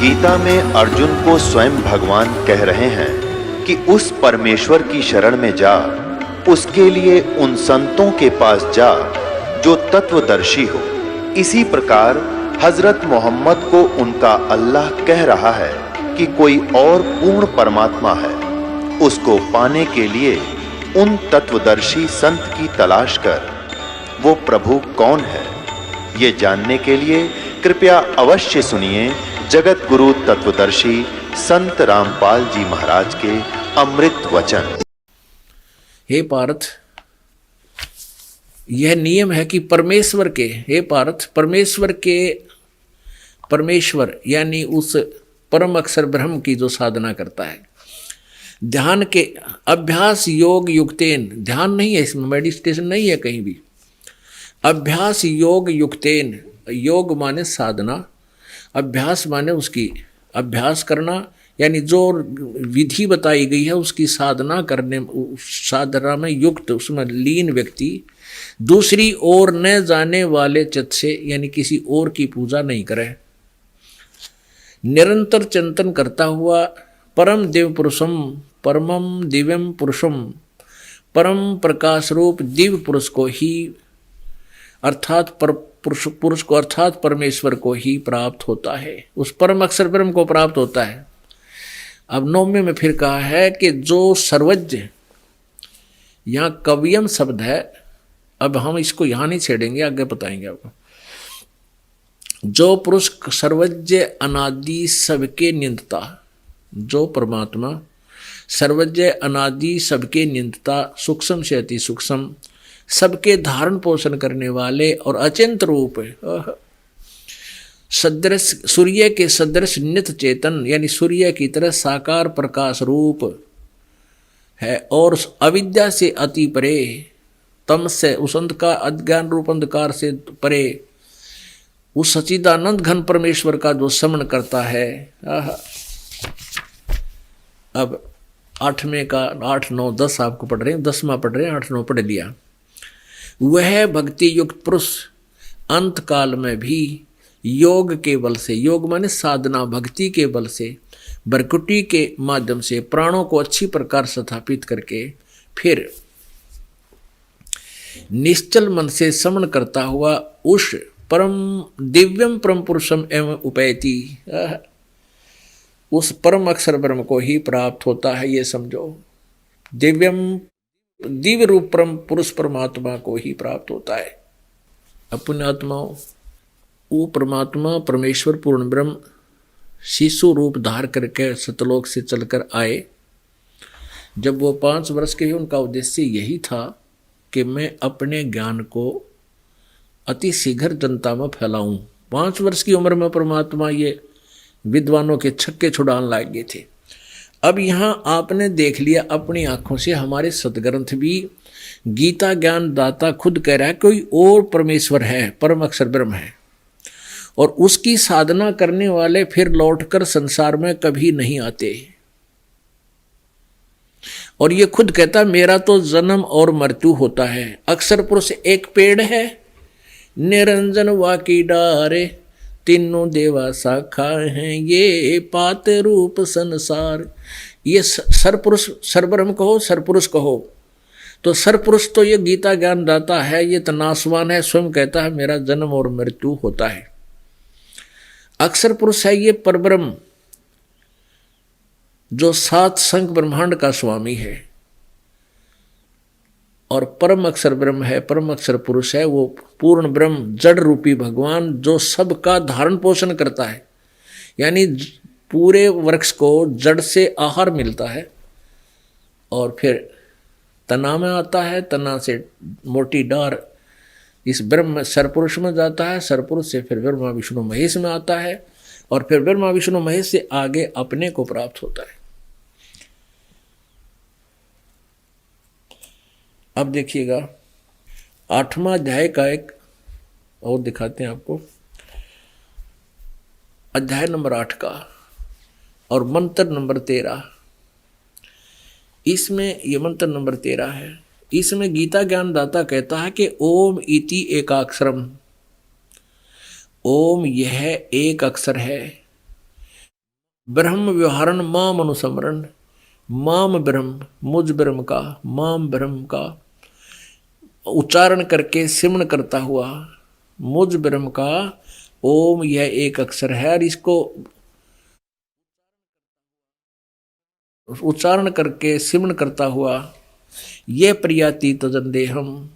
गीता में अर्जुन को स्वयं भगवान कह रहे हैं कि उस परमेश्वर की शरण में जा, उसके लिए उन संतों के पास जा जो तत्वदर्शी हो। इसी प्रकार हजरत मोहम्मद को उनका अल्लाह कह रहा है कि कोई और पूर्ण परमात्मा है, उसको पाने के लिए उन तत्वदर्शी संत की तलाश कर। वो प्रभु कौन है, ये जानने के लिए कृपया अवश्य सुनिए जगत गुरु तत्वदर्शी संत रामपाल जी महाराज के अमृत वचन। हे पार्थ, यह नियम है कि परमेश्वर के, हे पार्थ, परमेश्वर यानी उस परम अक्षर ब्रह्म की जो साधना करता है, ध्यान के अभ्यास योग युक्तेन, ध्यान नहीं है इसमें, मेडिटेशन नहीं है कहीं भी, अभ्यास योग युक्तेन, योग माने साधना, अभ्यास माने उसकी अभ्यास करना, यानी जो विधि बताई गई है उसकी साधना करने, साधना में युक्त, उसमें लीन व्यक्ति दूसरी ओर न जाने वाले चित्त से, यानी किसी और की पूजा नहीं करे, निरंतर चिंतन करता हुआ परम दिव्य पुरुषम, परमम दिव्यम पुरुषम, परम प्रकाश रूप दिव्य पुरुष को ही, अर्थात पुरुष को, अर्थात परमेश्वर को ही प्राप्त होता है, उस परम अक्षर ब्रह्म को प्राप्त होता है। अब 9वें में फिर कहा है कि जो सर्वज्ञ, यहाँ कवियम शब्द है, अब हम इसको यहाँ नहीं छेड़ेंगे, आगे बताएंगे आपको। जो पुरुष सर्वज्ञ अनादि सबके नियंता, जो परमात्मा सर्वज्ञ अनादि सबके नियंता, सूक्ष्म से अति सूक्ष्म, सबके धारण पोषण करने वाले और अचिंत रूप सदृश, सूर्य के सदृश नित चेतन, यानी सूर्य की तरह साकार प्रकाश रूप है, और अविद्या से अति परे, तम से, उस का अज्ञान रूप अंधकार से परे, उस सच्चिदानंद घन परमेश्वर का जो समन करता है। अब 8वें का 8, 9, 10 आपको पढ़ रहे हैं, 10वां पढ़ रहे हैं, 8, 9 पढ़ लिया। वह भक्ति युक्त पुरुष अंत काल में भी योग के बल से, योग माने साधना, भक्ति के बल से, भ्रकुटी के माध्यम से प्राणों को अच्छी प्रकार स्थापित करके फिर निश्चल मन से समन करता हुआ उस परम दिव्यम परम पुरुषम एवं उपैति, उस परम अक्षर ब्रह्म को ही प्राप्त होता है, ये समझो। दिव्यम, दिव्य रूप परम पुरुष परमात्मा को ही प्राप्त होता है। अपने आत्माओं, वो परमात्मा परमेश्वर पूर्ण ब्रह्म शिशु रूप धार करके सतलोक से चलकर आए। जब वो 5 वर्ष के ही, उनका उद्देश्य यही था कि मैं अपने ज्ञान को अति शीघ्र जनता में फैलाऊं। 5 वर्ष की उम्र में परमात्मा ये विद्वानों के छक्के छुड़ाने लग गए थे। अब यहाँ आपने देख लिया अपनी आंखों से, हमारे सदग्रंथ भी गीता ज्ञान दाता खुद कह रहा है कोई और परमेश्वर है, परम अक्षर ब्रह्म है, और उसकी साधना करने वाले फिर लौटकर संसार में कभी नहीं आते। और ये खुद कहता मेरा तो जन्म और मृत्यु होता है। अक्षर पुरुष एक पेड़ है, निरंजन वाकी डारे, तीनों देवा शाखा हैं, ये पात रूप संसार। ये सरपुरुष, सरब्रह्म कहो, सरपुरुष कहो, तो सरपुरुष तो ये गीता ज्ञान दाता है, ये तो नासवान है, स्वयं कहता है मेरा जन्म और मृत्यु होता है। अक्षर पुरुष है ये परब्रह्म, जो 7 संख ब्रह्मांड का स्वामी है, और परम अक्षर ब्रह्म है, परम अक्षर पुरुष है वो पूर्ण ब्रह्म, जड़ रूपी भगवान, जो सबका धारण पोषण करता है, यानी पूरे वृक्ष को जड़ से आहार मिलता है, और फिर तना में आता है, तना से मोटी डार इस ब्रह्म सरपुरुष में जाता है, सरपुरुष से फिर ब्रह्मा विष्णु महेश में आता है, और फिर ब्रह्मा विष्णु महेश से आगे अपने को प्राप्त होता है। अब देखिएगा 8वां अध्याय का एक और दिखाते हैं आपको, अध्याय नंबर 8 का और मंत्र नंबर 13। इसमें ये मंत्र नंबर 13 है। इसमें गीता ज्ञान दाता कहता है कि ओम इति एकाक्षरम, ओम यह एक अक्षर है, ब्रह्म व्यवहारण माम अनुसमरण, माम ब्रह्म, मुझ ब्रह्म का, माम ब्रह्म का उच्चारण करके सिमरण करता हुआ, मुझ ब्रह्म का ओम, यह एक अक्षर है और इसको उच्चारण करके सिमरण करता हुआ ये प्रयाति तजन देहम,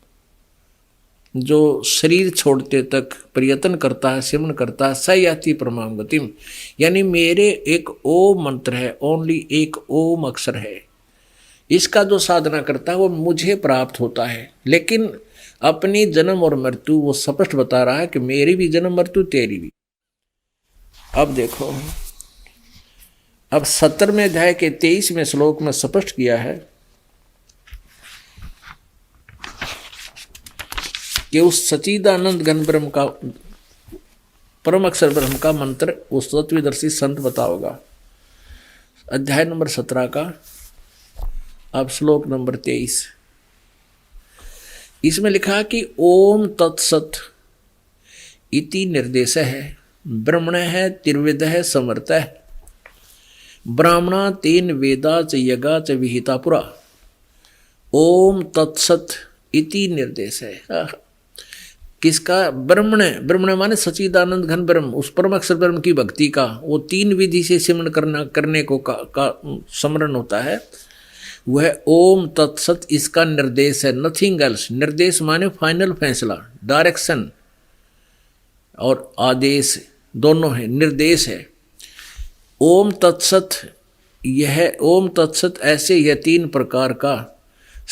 जो शरीर छोड़ते तक प्रयत्न करता है, सिमरण करता है, स याति परमाम गतिम, यानी मेरे एक ओम मंत्र है, ओनली एक ओम अक्षर है, इसका जो साधना करता है वो मुझे प्राप्त होता है। लेकिन अपनी जन्म और मृत्यु वो स्पष्ट बता रहा है कि मेरी भी जन्म मृत्यु, तेरी भी। अब देखो, अब 17वें अध्याय के 23वें श्लोक में स्पष्ट किया है कि उस सच्चिदानंद घन ब्रह्म का, परम अक्षर ब्रह्म का मंत्र उस तत्वदर्शी संत बताओगा। अध्याय नंबर 17 का अब श्लोक नंबर 23, इसमें लिखा कि ओम तत्सत इति निर्देश है, ब्रह्मण है, त्रिवेद है, समर्थ है, ब्राह्मणा तेन वेदा च यगा च विहिता पुरा। ओम तत्सत इति निर्देश है, किसका? ब्रह्मण, ब्रह्मण माने सच्चिदानंद घन ब्रह्म, उस परम अक्षर ब्रह्म की भक्ति का वो 3 विधि से सिमरण करने को का स्मरण होता है, वह ओम तत्सत इसका निर्देश है, नथिंग एल्स। निर्देश माने फाइनल फैसला, डायरेक्शन और आदेश दोनों है, निर्देश है। ओम तत्सत, यह ओम तत्सत ऐसे यह 3 प्रकार का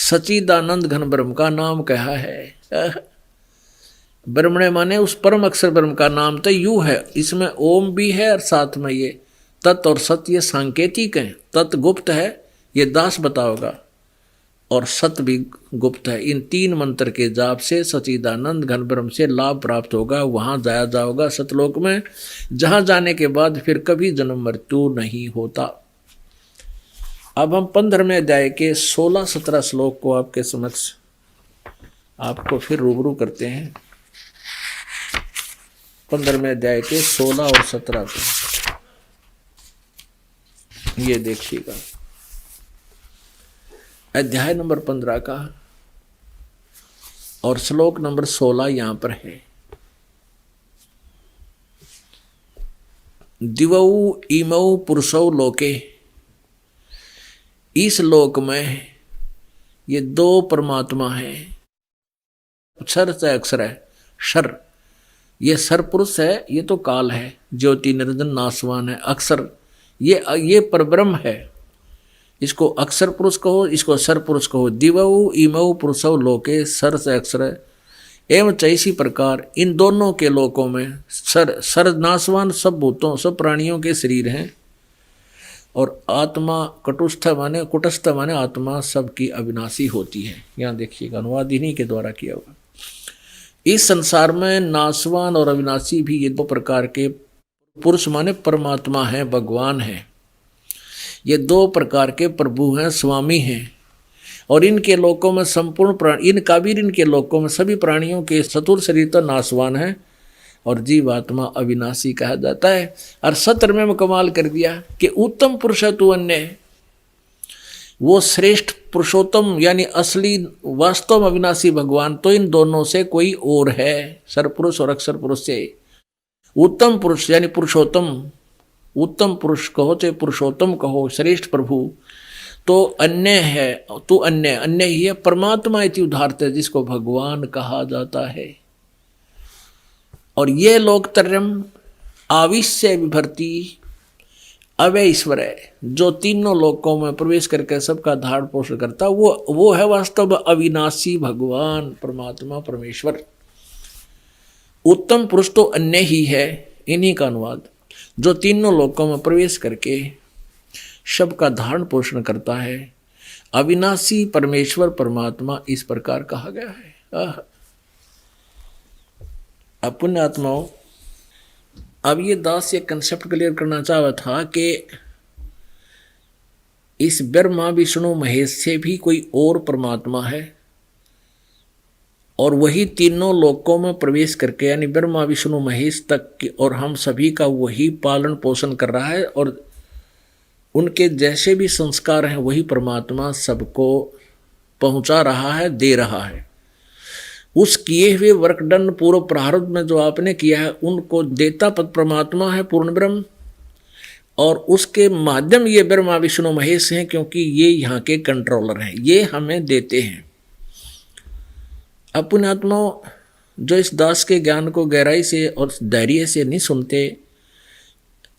सच्चिदानंद घन ब्रह्म का नाम कहा है। ब्रह्मणे माने उस परम अक्षर ब्रह्म का नाम तो यू है, इसमें ओम भी है और साथ में ये तत् और सत, ये सांकेतिक है। तत् गुप्त है, ये दास बताओगा, और सत भी गुप्त है। इन 3 मंत्र के जाप से सच्चिदानंद घन ब्रह्म से लाभ प्राप्त होगा, वहां जाया जाओगा सतलोक में, जहां जाने के बाद फिर कभी जन्म मृत्यु नहीं होता। अब हम 15वें अध्याय के 16-17 श्लोक को आपके समक्ष आपको फिर रूबरू करते हैं। 15वें अध्याय के 16 और 17 को ये देखिएगा। अध्याय नंबर 15 का और श्लोक नंबर 16 यहां पर है। दिवौ इमौ पुरुषौ लोके, इस लोक में ये 2 परमात्मा है। क्षर से अक्षर है, शर ये सर पुरुष है, ये तो काल है, ज्योति निरंजन नासवान है। अक्षर ये परब्रह्म है, इसको अक्षर पुरुष कहो, इसको सर पुरुष कहो। दिवौ इमौ पुरुषौ लोके, सर से अक्षर है। एवं इसी प्रकार इन दोनों के लोकों में सर नासवान सब भूतों सब प्राणियों के शरीर हैं, और आत्मा कुटस्थ माने आत्मा सबकी अविनाशी होती है। यहाँ देखिएगा, अनुवाद इन्हीं के द्वारा किया हुआ। इस संसार में नासवान और अविनाशी भी ये 2 प्रकार के पुरुष माने परमात्मा है, भगवान है। ये 2 प्रकार के प्रभु हैं, स्वामी हैं, और इनके लोकों में संपूर्ण प्राणी, इनके लोकों में सभी प्राणियों के चतुर शरीर तो नासवान है, और जीवात्मा अविनाशी कहा जाता है। और 17वें में कमाल कर दिया कि उत्तम पुरुष तू अन्य, वो श्रेष्ठ पुरुषोत्तम यानी असली वास्तव में अविनाशी भगवान तो इन दोनों से कोई और है, सरपुरुष और अक्षर पुरुष से। उत्तम पुरुष यानी पुरुषोत्तम, उत्तम पुरुष कहो चाहे पुरुषोत्तम कहो, श्रेष्ठ प्रभु तो अन्य है, तो अन्य ही है। परमात्मा इति उदाहरते, जिसको भगवान कहा जाता है। और ये लोकत्रयम् आविश्य विभर्ति अवय ईश्वर है, जो 3 लोकों में प्रवेश करके सबका धारण पोषण करता, वो है वास्तव में अविनाशी भगवान परमात्मा परमेश्वर। उत्तम पुरुष तो अन्य ही है, इन्हीं का अनुवाद, जो 3 लोकों में प्रवेश करके सबका धारण पोषण करता है। अविनाशी परमेश्वर परमात्मा इस प्रकार कहा गया है। पुण्य आत्माओं, अब ये दास ये कंसेप्ट क्लियर करना चाहा था कि इस ब्रह्मा विष्णु महेश से भी कोई और परमात्मा है, और वही 3 लोकों में प्रवेश करके यानी ब्रह्मा विष्णु महेश तक और हम सभी का वही पालन पोषण कर रहा है, और उनके जैसे भी संस्कार हैं वही परमात्मा सबको पहुंचा रहा है, दे रहा है। उस किए हुए वर्कडन पूर्व प्रारब्ध में जो आपने किया है उनको देता पद परमात्मा है, पूर्ण ब्रह्म, और उसके माध्यम ये ब्रह्मा विष्णु महेश हैं, क्योंकि ये यहाँ के कंट्रोलर हैं, ये हमें देते हैं। अपने आत्मा जो इस दास के ज्ञान को गहराई से और धैर्य से नहीं सुनते,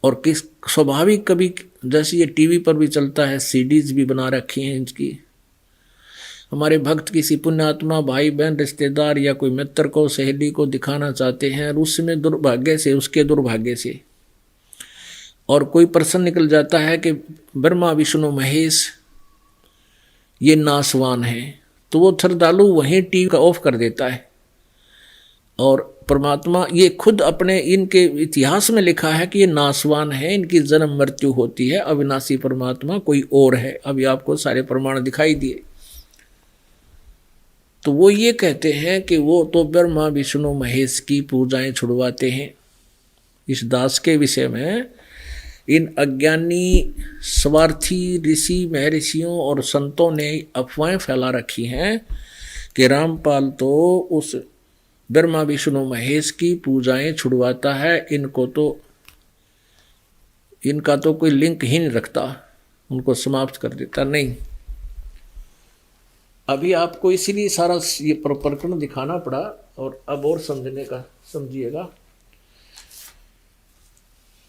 और किस स्वाभाविक कभी जैसे ये टीवी पर भी चलता है, सीडीज भी बना रखी हैं इसकी, हमारे भक्त किसी पुण्यात्मा भाई बहन रिश्तेदार या कोई मित्र को सहेली को दिखाना चाहते हैं, और उसमें दुर्भाग्य से, उसके दुर्भाग्य से और कोई प्रश्न निकल जाता है कि ब्रह्मा विष्णु महेश ये नासवान है, तो वो श्रद्धालु वहीं टीवी का ऑफ कर देता है। और परमात्मा ये खुद अपने इनके इतिहास में लिखा है कि ये नासवान है, इनकी जन्म मृत्यु होती है, अविनाशी परमात्मा कोई और है। अभी आपको सारे प्रमाण दिखाई दिए। तो वो ये कहते हैं कि वो तो ब्रह्मा विष्णु महेश की पूजाएं छुड़वाते हैं। इस दास के विषय में इन अज्ञानी स्वार्थी ऋषि महर्षियों और संतों ने अफवाहें फैला रखी हैं कि रामपाल तो उस ब्रह्मा विष्णु महेश की पूजाएं छुड़वाता है, इनका तो कोई लिंक ही नहीं रखता, उनको समाप्त कर देता। नहीं, अभी आपको इसीलिए सारा ये प्रकरण दिखाना पड़ा, और अब और समझने का समझिएगा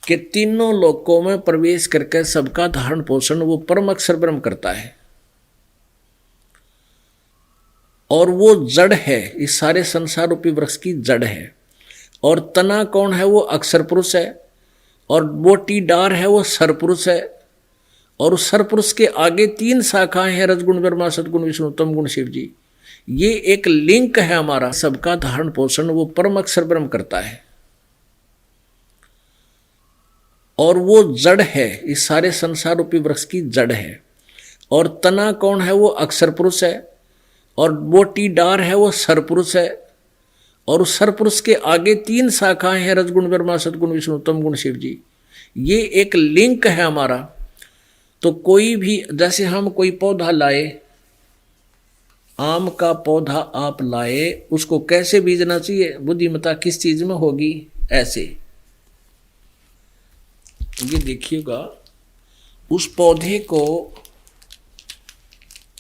कि तीनों लोकों में प्रवेश करके सबका धारण पोषण वो परम अक्षर ब्रह्म करता है, और वो जड़ है, इस सारे संसार रूपी वृक्ष की जड़ है। और तना कौन है? वो अक्षर पुरुष है, और मोटी डार है वो सरपुरुष है, और उस सरपुरुष के आगे 3 शाखाएं हैं, रजगुण ब्रह्मा सदगुण विष्णु तम गुण शिव जी। ये एक लिंक है हमारा, सबका धारण पोषण वो परम अक्षर ब्रह्म करता है, और वो जड़ है, इस सारे संसार रूपी वृक्ष की जड़ है। और तना कौन है? वो अक्षर पुरुष है, और मोटी डार है वो सरपुरुष है, और उस सरपुरुष के आगे 3 शाखाएं हैं, रजगुण ब्रह्मा सदगुण विष्णु तम गुण शिव जी। ये एक लिंक है हमारा। तो कोई भी, जैसे हम कोई पौधा लाए, आम का पौधा आप लाए, उसको कैसे बीजना चाहिए? बुद्धिमत्ता किस चीज में होगी? ऐसे। ये देखिएगा, उस पौधे को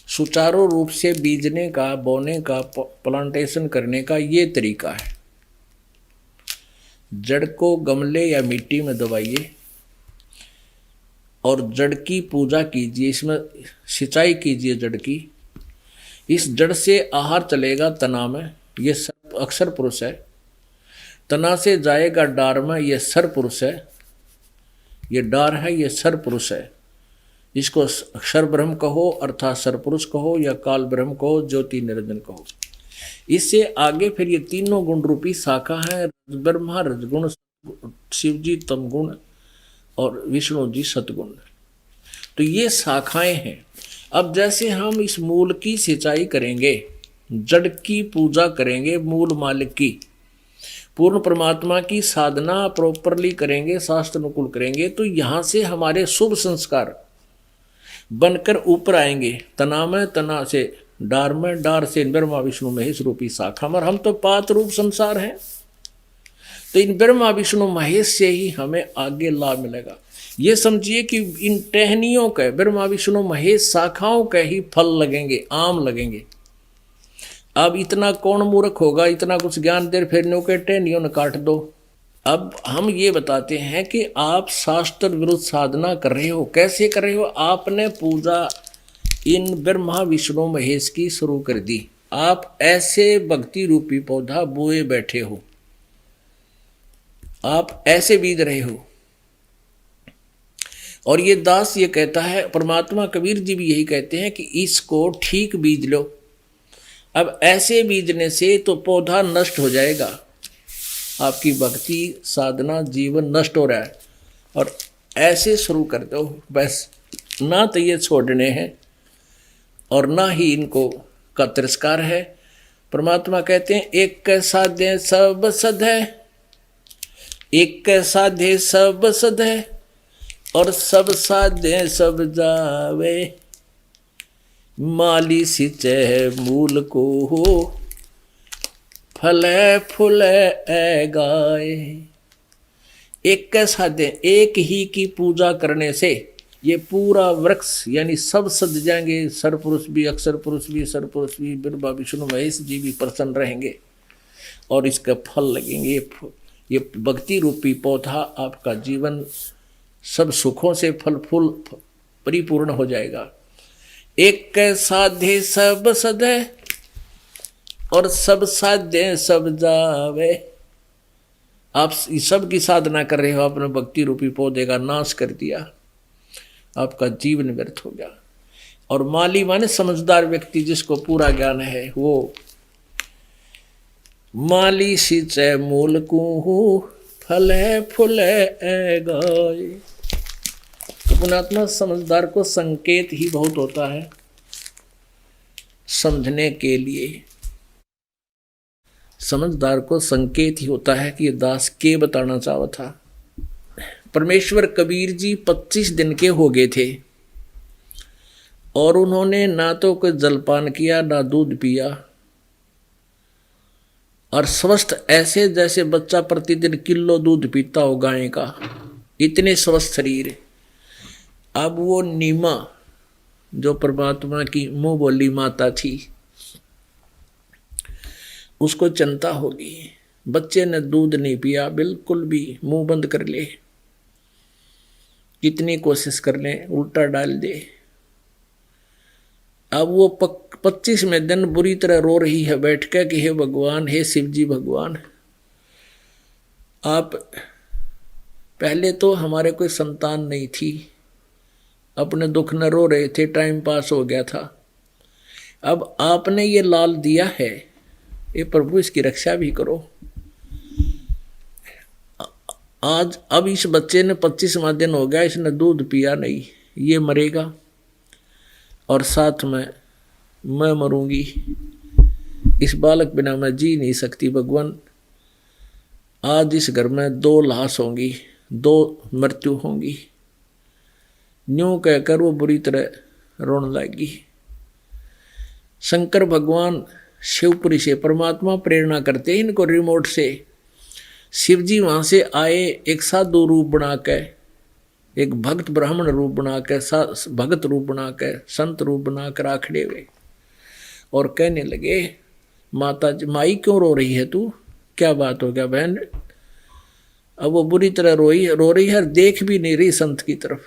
सुचारू रूप से बीजने का, बोने का, प्लांटेशन करने का ये तरीका है। जड़ को गमले या मिट्टी में दबाइए और जड़ की पूजा कीजिए, इसमें सिंचाई कीजिए जड़ की। इस जड़ से आहार चलेगा तना में, ये अक्षर पुरुष है। तना से जाएगा डार में, ये सर पुरुष है। ये डार है, ये सर पुरुष है। इसको अक्षर ब्रह्म कहो अर्थात सरपुरुष कहो, या काल ब्रह्म कहो, ज्योति निरंजन कहो। इससे आगे फिर ये तीनों गुण रूपी शाखा है, ब्रह्मा रजगुण, शिव जी तम गुण, और विष्णु जी सतगुण। तो ये शाखाएं हैं। अब जैसे हम इस मूल की सिंचाई करेंगे, जड़ की पूजा करेंगे, मूल मालिक की, पूर्ण परमात्मा की साधना प्रॉपरली करेंगे, शास्त्र अनुकूल करेंगे, तो यहाँ से हमारे शुभ संस्कार बनकर ऊपर आएंगे। तना में, तना से डार में, डार से ब्रह्मा विष्णु महेश रूपी शाखा में। हम तो पात रूप संसार हैं, तो इन ब्रह्मा विष्णु महेश से ही हमें आगे लाभ मिलेगा। ये समझिए कि इन टहनियों के, ब्रह्मा विष्णु महेश शाखाओं के ही फल लगेंगे, आम लगेंगे। अब इतना कौन मूर्ख होगा, इतना कुछ ज्ञान देर फिरने के टहनियों ने काट दो। अब हम ये बताते हैं कि आप शास्त्र विरुद्ध साधना कर रहे हो। कैसे कर रहे हो? आपने पूजा इन ब्रह्मा विष्णु महेश की शुरू कर दी। आप ऐसे भक्ति रूपी पौधा बोए बैठे हो, आप ऐसे बीज रहे हो। और ये दास ये कहता है, परमात्मा कबीर जी भी यही कहते हैं कि इसको ठीक बीज लो। अब ऐसे बीजने से तो पौधा नष्ट हो जाएगा, आपकी भक्ति साधना जीवन नष्ट हो रहा है। और ऐसे शुरू कर दो, बस ना तो ये छोड़ने हैं और ना ही इनको का तिरस्कार है। परमात्मा कहते हैं, एक साधे सब सद है, एक साधे सब सद है, और सब साधे सब जावे, माली सिंचे मूल को हो, फले फूले ए गाए। एक के साधे, एक ही की पूजा करने से ये पूरा वृक्ष यानी सब सज जाएंगे। सरपुरुष भी, अक्षर पुरुष भी, सरपुरुष भी, ब्रह्मा विष्णु महेश जी भी प्रसन्न रहेंगे और इसका फल लगेंगे। ये भक्ति रूपी पौधा आपका जीवन सब सुखों से फल फूल परिपूर्ण हो जाएगा। एक के साधे सब सधे और सब साधे सब जावे। आप सब की साधना कर रहे हो, आपने भक्ति रूपी पौधे का नाश कर दिया, आपका जीवन व्यर्थ हो गया। और माली माने समझदार व्यक्ति जिसको पूरा ज्ञान है, वो माली सिंचे मूल को, फले फूले ए गाए। तो पुण्यात्मा समझदार को संकेत ही बहुत होता है समझने के लिए। समझदार को संकेत ही होता है कि ये दास के बताना चाहा था। परमेश्वर कबीर जी 25 दिन के हो गए थे और उन्होंने ना तो कोई जलपान किया ना दूध पिया, और स्वस्थ ऐसे जैसे बच्चा प्रतिदिन किलो दूध पीता हो गाय का, इतने स्वस्थ शरीर। अब वो नीमा जो परमात्मा की मुंह बोली माता थी, उसको चिंता होगी। बच्चे ने दूध नहीं पिया, बिल्कुल भी मुंह बंद कर ले, कितनी कोशिश कर ले उल्टा डाल दे। अब वो 25वें दिन बुरी तरह रो रही है बैठ कर कि हे भगवान, हे शिव जी भगवान, आप पहले तो हमारे कोई संतान नहीं थी, अपने दुख न रो रहे थे, टाइम पास हो गया था। अब आपने ये लाल दिया है, ये प्रभु इसकी रक्षा भी करो। आज अब इस बच्चे ने 25वां दिन हो गया, इसने दूध पिया नहीं, ये मरेगा और साथ में मैं मरूंगी। इस बालक बिना मैं जी नहीं सकती भगवान। आज इस घर में 2 लाश होंगी, 2 मृत्यु होंगी। न्यूं कहकर वो बुरी तरह रोने लगी। शंकर भगवान शिवपुरी से परमात्मा प्रेरणा करते हैं इनको रिमोट से। शिव जी वहां से आए, एक साधु रूप बना के, एक भक्त ब्राह्मण रूप बना के, भगत रूप बना के, संत रूप बना कर आ खड़े हुए और कहने लगे, माता जी, माई क्यों रो रही है तू, क्या बात हो गया बहन। अब वो बुरी तरह रो रही है, देख भी नहीं रही संत की तरफ।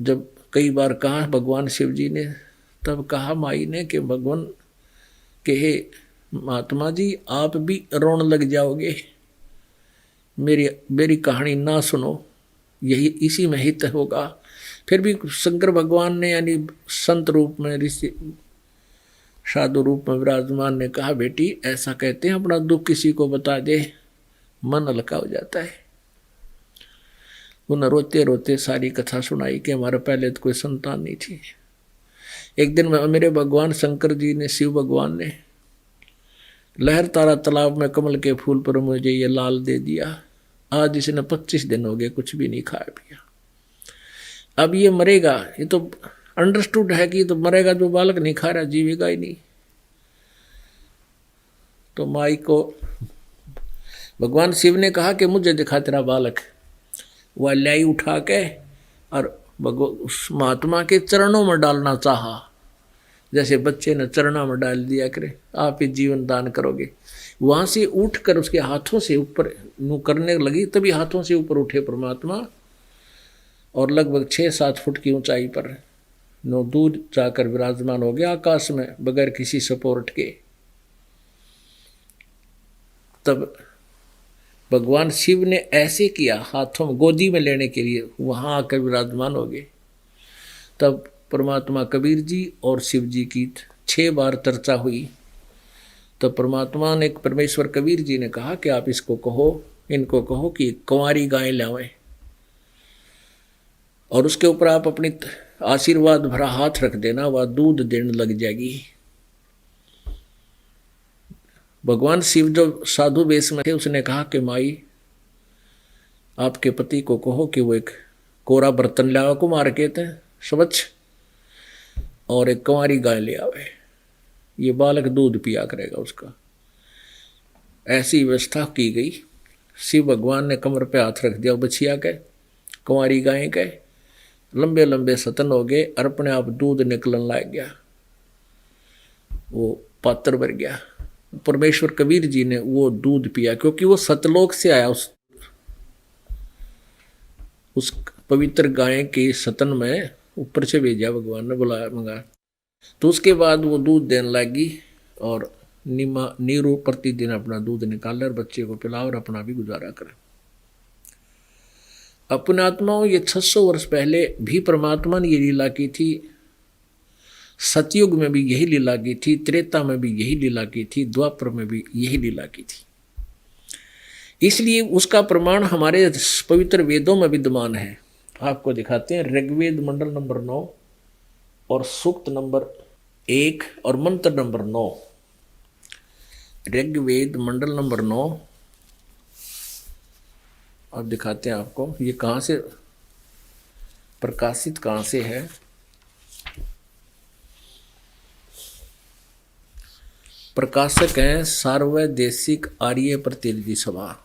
जब कई बार कहा भगवान शिव जी ने, तब कहा माई ने कि भगवान के हे महात्मा जी, आप भी रोने लग जाओगे, मेरी कहानी ना सुनो, यही इसी में हित होगा। फिर भी शंकर भगवान ने यानी संत रूप में, ऋषि साधु रूप में विराजमान ने कहा, बेटी ऐसा कहते हैं अपना दुख किसी को बता दे, मन हल्का हो जाता है। उन्हें रोते रोते सारी कथा सुनाई कि हमारे पहले तो कोई संतान नहीं थी। एक दिन मेरे भगवान शंकर जी ने, शिव भगवान ने लहर तारा तालाब में कमल के फूल पर मुझे ये लाल दे दिया। आज इसने 25 दिन हो गए कुछ भी नहीं खाया पिया। अब ये मरेगा, ये तो अंडरस्टूड है कि ये तो मरेगा, जो बालक नहीं खा रहा जीवेगा ही नहीं। तो माई को भगवान शिव ने कहा कि मुझे दिखा तेरा बालक। वह लाई उठा के और उस महात्मा के चरणों में डालना चाहा, जैसे बच्चे ने चरणों में डाल दिया करे, आप ही जीवन दान करोगे। वहां से उठकर उसके हाथों से ऊपर नु करने लगी, तभी हाथों से ऊपर उठे परमात्मा और लगभग 6-7 फुट की ऊंचाई पर नो दूर जाकर विराजमान हो गया आकाश में बगैर किसी सपोर्ट के। तब भगवान शिव ने ऐसे किया, हाथों में गोदी में लेने के लिए वहां आकर विराजमान हो गए। तब परमात्मा कबीर जी और शिव जी की 6 बार चर्चा हुई। तो परमात्मा ने, परमेश्वर कबीर जी ने कहा कि आप इसको कहो, इनको कहो कि कुंवारी गाय लावें और उसके ऊपर आप अपनी आशीर्वाद भरा हाथ रख देना, वह दूध देने लग जाएगी। भगवान शिव जो साधु वेश में थे, उसने कहा कि माई आपके पति को कहो कि वो एक कोरा बर्तन ले आओ को मार्केट है स्वच्छ, और एक कंवारी गाय ले आवे, ये बालक दूध पिया करेगा उसका। ऐसी व्यवस्था की गई। शिव भगवान ने कमर पे हाथ रख दिया बछिया के, कंवारी गाय के, लंबे लंबे सतन हो गए और अपने आप दूध निकलन लग गया, वो पात्र भर गया। परमेश्वर कबीर जी ने वो दूध पिया, क्योंकि वो सतलोक से आया, उस पवित्र गाय के सतन में ऊपर से भेजा भगवान ने, बुलाया मंगा। तो उसके बाद वो दूध देने लगी और नीरू प्रतिदिन अपना दूध निकाले और बच्चे को पिला और अपना भी गुजारा करे। अपने आत्माओं, ये 600 वर्ष पहले भी परमात्मा ने ये लीला की थी। सतयुग में भी यही लीला की थी, त्रेता में भी यही लीला की थी, द्वापर में भी यही लीला की थी। इसलिए उसका प्रमाण हमारे पवित्र वेदों में विद्यमान है। आपको दिखाते हैं, ऋग्वेद मंडल नंबर 9 और सूक्त नंबर 1 और मंत्र नंबर 9। ऋग्वेद मंडल नंबर 9, अब दिखाते हैं आपको ये कहाँ से प्रकाशित, कहाँ से है। प्रकाशक हैं सार्वदेशिक आर्य प्रतिनिधि सभा,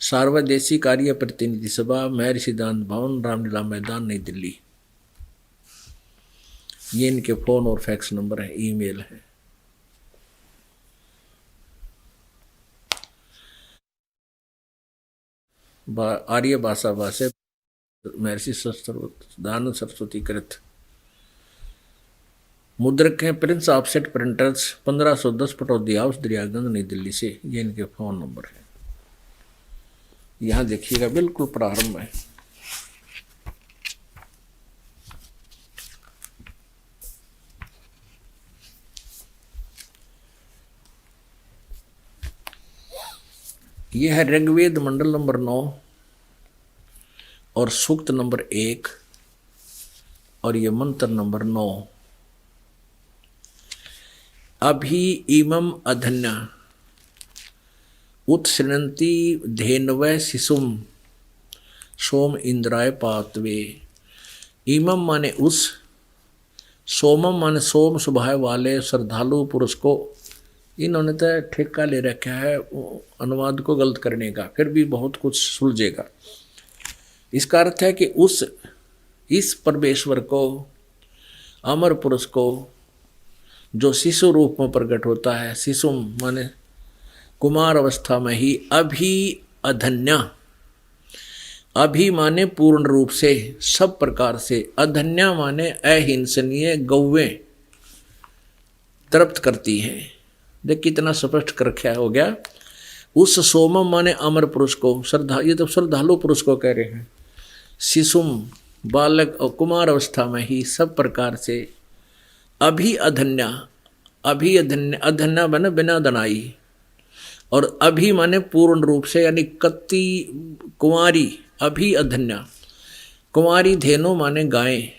सार्वदेशिक आर्य प्रतिनिधि सभा, महर्षि सिद्धांत भवन, रामलीला मैदान, नई दिल्ली। ये इनके फोन और फैक्स नंबर है, ईमेल है। आर्य भाषा भाषा महर्षि दानंद सरस्वती कृत। मुद्रक हैं Prince offset printers, 1510 Pataudi house, Daryaganj, नई दिल्ली से। ये इनके फोन नंबर है। यहाँ देखिएगा बिल्कुल प्रारंभ है। यह है ऋग्वेद मंडल नंबर 9 और सूक्त नंबर 1 और ये मंत्र नंबर 9। अभी इमम अधन्या उत्सृणन्ति धेनवै शिशुम सोम इंद्राय पातवे। इमम माने उस, सोमम माने सोम स्वभाव वाले श्रद्धालु पुरुष को। इन्होंने तो ठेका ले रखा है अनुवाद को गलत करने का, फिर भी बहुत कुछ सुलझेगा। इसका अर्थ है कि इस परमेश्वर को, अमर पुरुष को, जो शिशु रूप में प्रकट होता है, शिशु माने कुमार अवस्था में ही, अभी अधन्या, अभी माने पूर्ण रूप से, सब प्रकार से, अधन्या माने अहिंसनीय गौवें तृप्त करती हैं। देख कितना स्पष्ट कर रखा हो गया। उस सोमम माने अमर पुरुष को, श्रद्धा, ये तो श्रद्धालु पुरुष को कह रहे हैं। शिशुम बालक और कुमार अवस्था में ही सब प्रकार से, अभी अधन्या, अभी अधन्या, अधन्या माने बिना दनाई, और अभी माने पूर्ण रूप से, यानी कत्ती कुंवारी, अभी अधन्या, कुंवारी धेनु माने गायें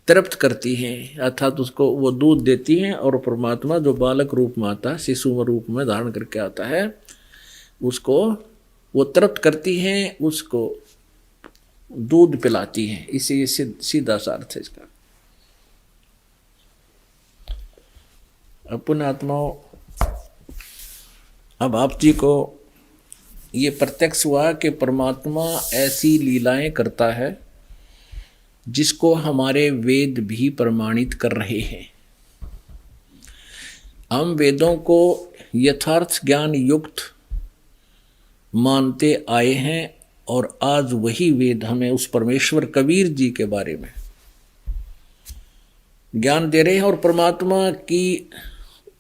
तृप्त करती हैं, अर्थात उसको वो दूध देती हैं। और परमात्मा जो बालक रूप में आता है, शिशु रूप में धारण करके आता है, उसको वो तृप्त करती हैं, उसको दूध पिलाती हैं। इसे ये सीधा सा अर्थ है इसका। अपने आत्माओं, अब आप जी को ये प्रत्यक्ष हुआ कि परमात्मा ऐसी लीलाएं करता है जिसको हमारे वेद भी प्रमाणित कर रहे हैं। हम वेदों को यथार्थ ज्ञान युक्त मानते आए हैं और आज वही वेद हमें उस परमेश्वर कबीर जी के बारे में ज्ञान दे रहे हैं। और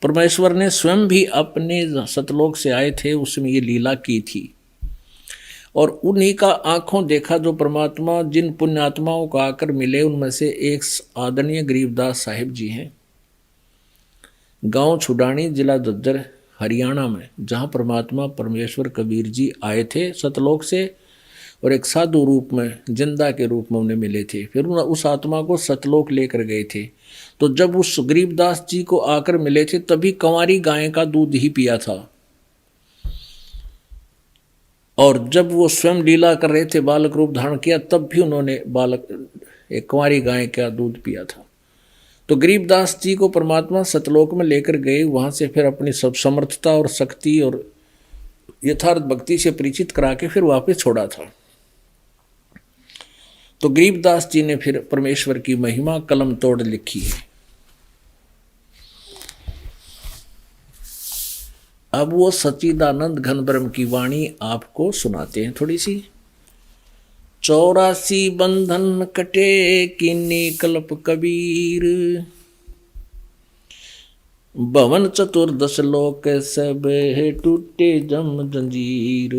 परमेश्वर ने स्वयं भी अपने सतलोक से आए थे, उसमें ये लीला की थी। और उन्हीं का आंखों देखा जो परमात्मा जिन पुण्यात्माओं को आकर मिले, उनमें से एक आदरणीय गरीबदास साहिब जी हैं, गांव छुडानी, जिला दद्दर, हरियाणा में, जहां परमात्मा परमेश्वर कबीर जी आए थे सतलोक से और एक साधु रूप में, जिंदा के रूप में उन्हें मिले थे। फिर उस आत्मा को सतलोक लेकर गए थे। तो जब उस गरीबदास जी को आकर मिले थे, तभी कंवारी गाय का दूध ही पिया था। और जब वो स्वयं लीला कर रहे थे, बालक रूप धारण किया, तब भी उन्होंने बालक एक कुंवारी गाय का दूध पिया था। तो गरीबदास जी को परमात्मा सतलोक में लेकर गए, वहां से फिर अपनी सब समर्थता और शक्ति और यथार्थ भक्ति से परिचित करा के फिर वापस छोड़ा था। तो गरीबदास जी ने फिर परमेश्वर की महिमा कलम तोड़ लिखी है। अब वो सच्चिदानंद घन ब्रह्म की वाणी आपको सुनाते हैं थोड़ी सी। 84 बंधन कटे कीनी कल्प कबीर, भवन चतुर्दश लोक सब टूटे जम जंजीर।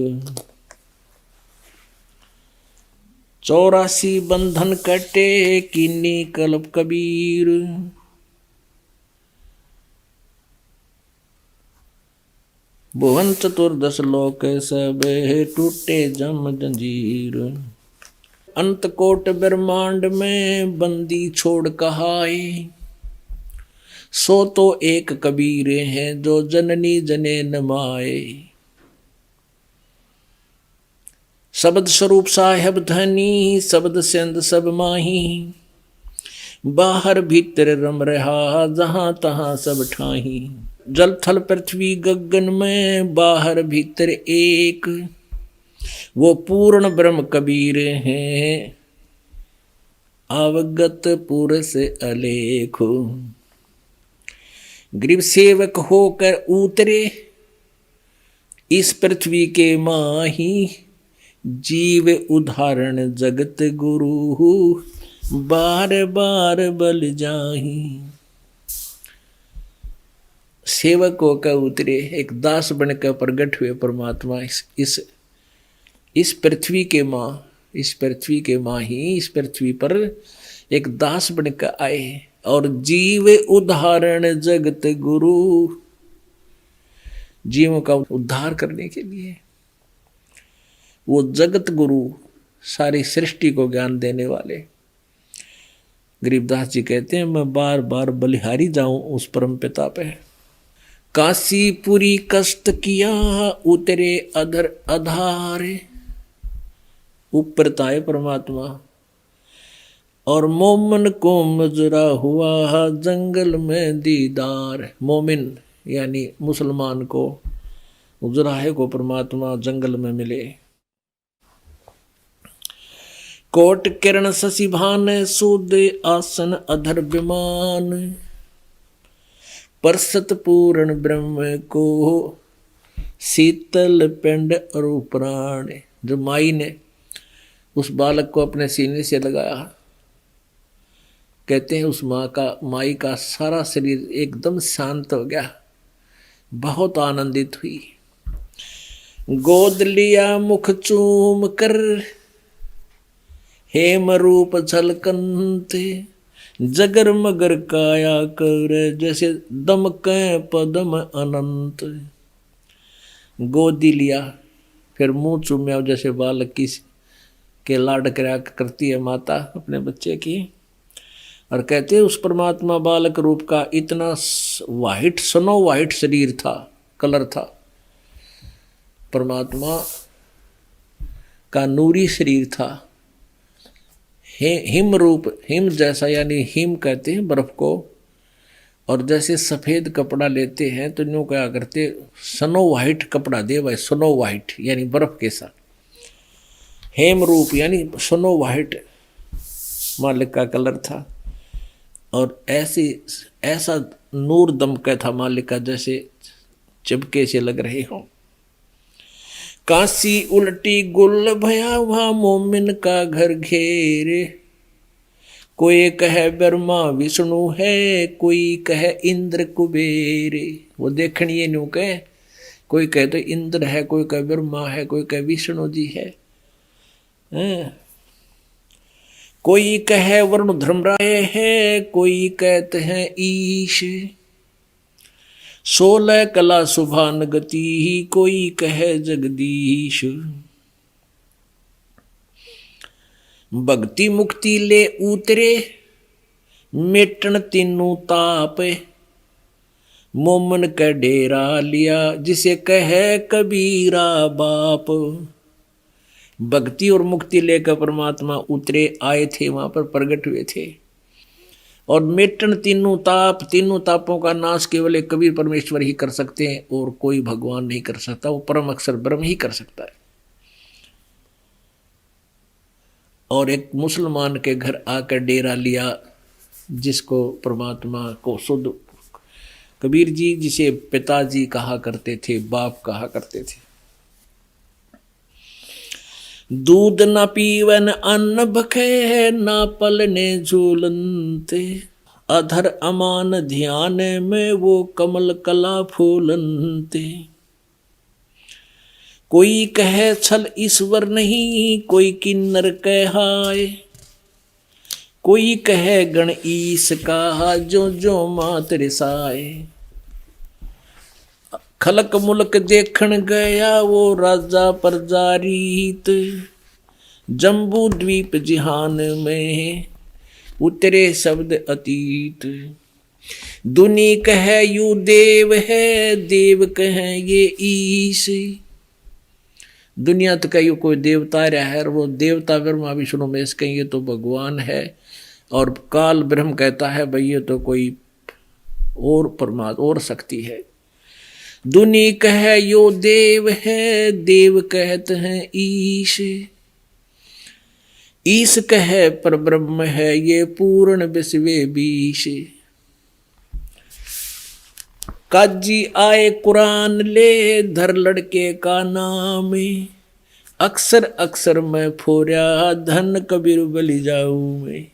84 बंधन कटे कीनी कल्प कबीर, भुवन चतुर्दश लोक सब टूटे जम जंजीर। अंत कोट ब्रह्मांड में बंदी छोड़ कहाए, सो तो एक कबीर है जो जननी जने न माए। शब्द स्वरूप साहेब धनी, शब्द सेंद सब माही, बाहर भीतर रम रहा जहां तहां सब ठाही। जल थल पृथ्वी गगन में बाहर भीतर एक, वो पूर्ण ब्रह्म कबीर हैं अवगत पुरुष अलेखो। गरीब सेवक होकर उतरे इस पृथ्वी के माही, जीव उदाहरण जगत गुरु बार बार बल जाही। सेवक होकर उतरे, एक दास बनकर प्रगट हुए परमात्मा इस पृथ्वी के माँ, इस पृथ्वी के माँ ही इस पृथ्वी पर एक दास बनकर आए और जीव उदाहरण जगत गुरु, जीवों का उद्धार करने के लिए वो जगत गुरु, सारी सृष्टि को ज्ञान देने वाले। गरीबदास जी कहते हैं मैं बार बार बलिहारी जाऊं उस परम पिता पे। काशीपुरी कष्ट किया उतरे अधर अधारे, ऊपर ताए परमात्मा, और मोमिन को मजरा हुआ जंगल में दीदार। मोमिन यानी मुसलमान को, उजराहे को परमात्मा जंगल में मिले। कोट किरण शशि भान सूद आसन अधर विमान, परसत पूर्ण ब्रह्म को शीतल पिंड और प्राण। जो माई ने उस बालक को अपने सीने से लगाया, कहते हैं उस माई का सारा शरीर एकदम शांत हो गया, बहुत आनंदित हुई। गोद लिया मुख चूम कर हेम रूप झलकंते, जगर मगर काया कर जैसे दमके पदम अनंत। गोदी लिया, फिर मुंह चूम्या जैसे बालक की के लाड करती है माता अपने बच्चे की। और कहते हैं उस परमात्मा बालक रूप का इतना वाइट, स्नो वाइट शरीर था, कलर था परमात्मा का, नूरी शरीर था। हिम रूप, हिम जैसा, यानी हिम कहते हैं बर्फ को, और जैसे सफ़ेद कपड़ा लेते हैं तो यूँ क्या करते, स्नो वाइट कपड़ा दे भाई, स्नो वाइट यानी बर्फ के साथ। हेम रूप यानी स्नो वाइट मालिक का कलर था, और ऐसा नूर दमका था मालिक का जैसे चिपके से लग रहे हो। काशी उल्टी गुल भया वहाँ मोमिन का घर घेरे, कोई कहे ब्रह्मा विष्णु है, कोई कहे इंद्र कुबेरे। वो देखनिए न्यू कहे, कोई कहे तो इंद्र है, कोई कहे ब्रह्मा है, कोई कहे विष्णु जी है। कोई कहे वरुण धर्मराय है, कोई कहते हैं ईश, 16 कला सुभान गति, कोई कहे जगदीश। भक्ति मुक्ति ले उतरे मेटन तीनों ताप, मोमन का डेरा लिया जिसे कहे कबीरा बाप। भक्ति और मुक्ति लेकर परमात्मा उतरे आए थे, वहां पर प्रकट हुए थे। और मेटन तीनों तापों का नाश केवल एक कबीर परमेश्वर ही कर सकते हैं, और कोई भगवान नहीं कर सकता, वो परम अक्षर ब्रह्म ही कर सकता है। और एक मुसलमान के घर आकर डेरा लिया, जिसको परमात्मा को शुद्ध कबीर जी, जिसे पिताजी कहा करते थे, बाप कहा करते थे। दूध न पीवन अन्न भखे, ना पलने झूलनते, अधर अमान ध्यान में वो कमल कला फूलनते। कोई कहे छल ईश्वर नहीं, कोई किन्नर कहाय, कोई कहे गण ईश का, जो जो मात रिसाए। खलक मुल्क देखण गया वो राजा परजारीत, जम्बू द्वीप जिहान में उतरे शब्द अतीत। दुनी कहे यू देव है, देव कहे ये ईश। दुनिया तो कहीं कोई देवता रहा है, और वो देवता ब्रह्मा विष्णु महेश कहीं ये तो भगवान है, और काल ब्रह्म कहता है भाई ये तो कोई और परमात्मा और शक्ति है। दुनी कहे यो देव है, देव कहते हैं ईश। ईश कहे पर ब्रह्म है, ये पूर्ण विश्वे बीश। काजी आए कुरान ले, धर लड़के का नाम, अक्सर अक्सर मैं फोर्या, धन कबीर बलि जाऊं मैं।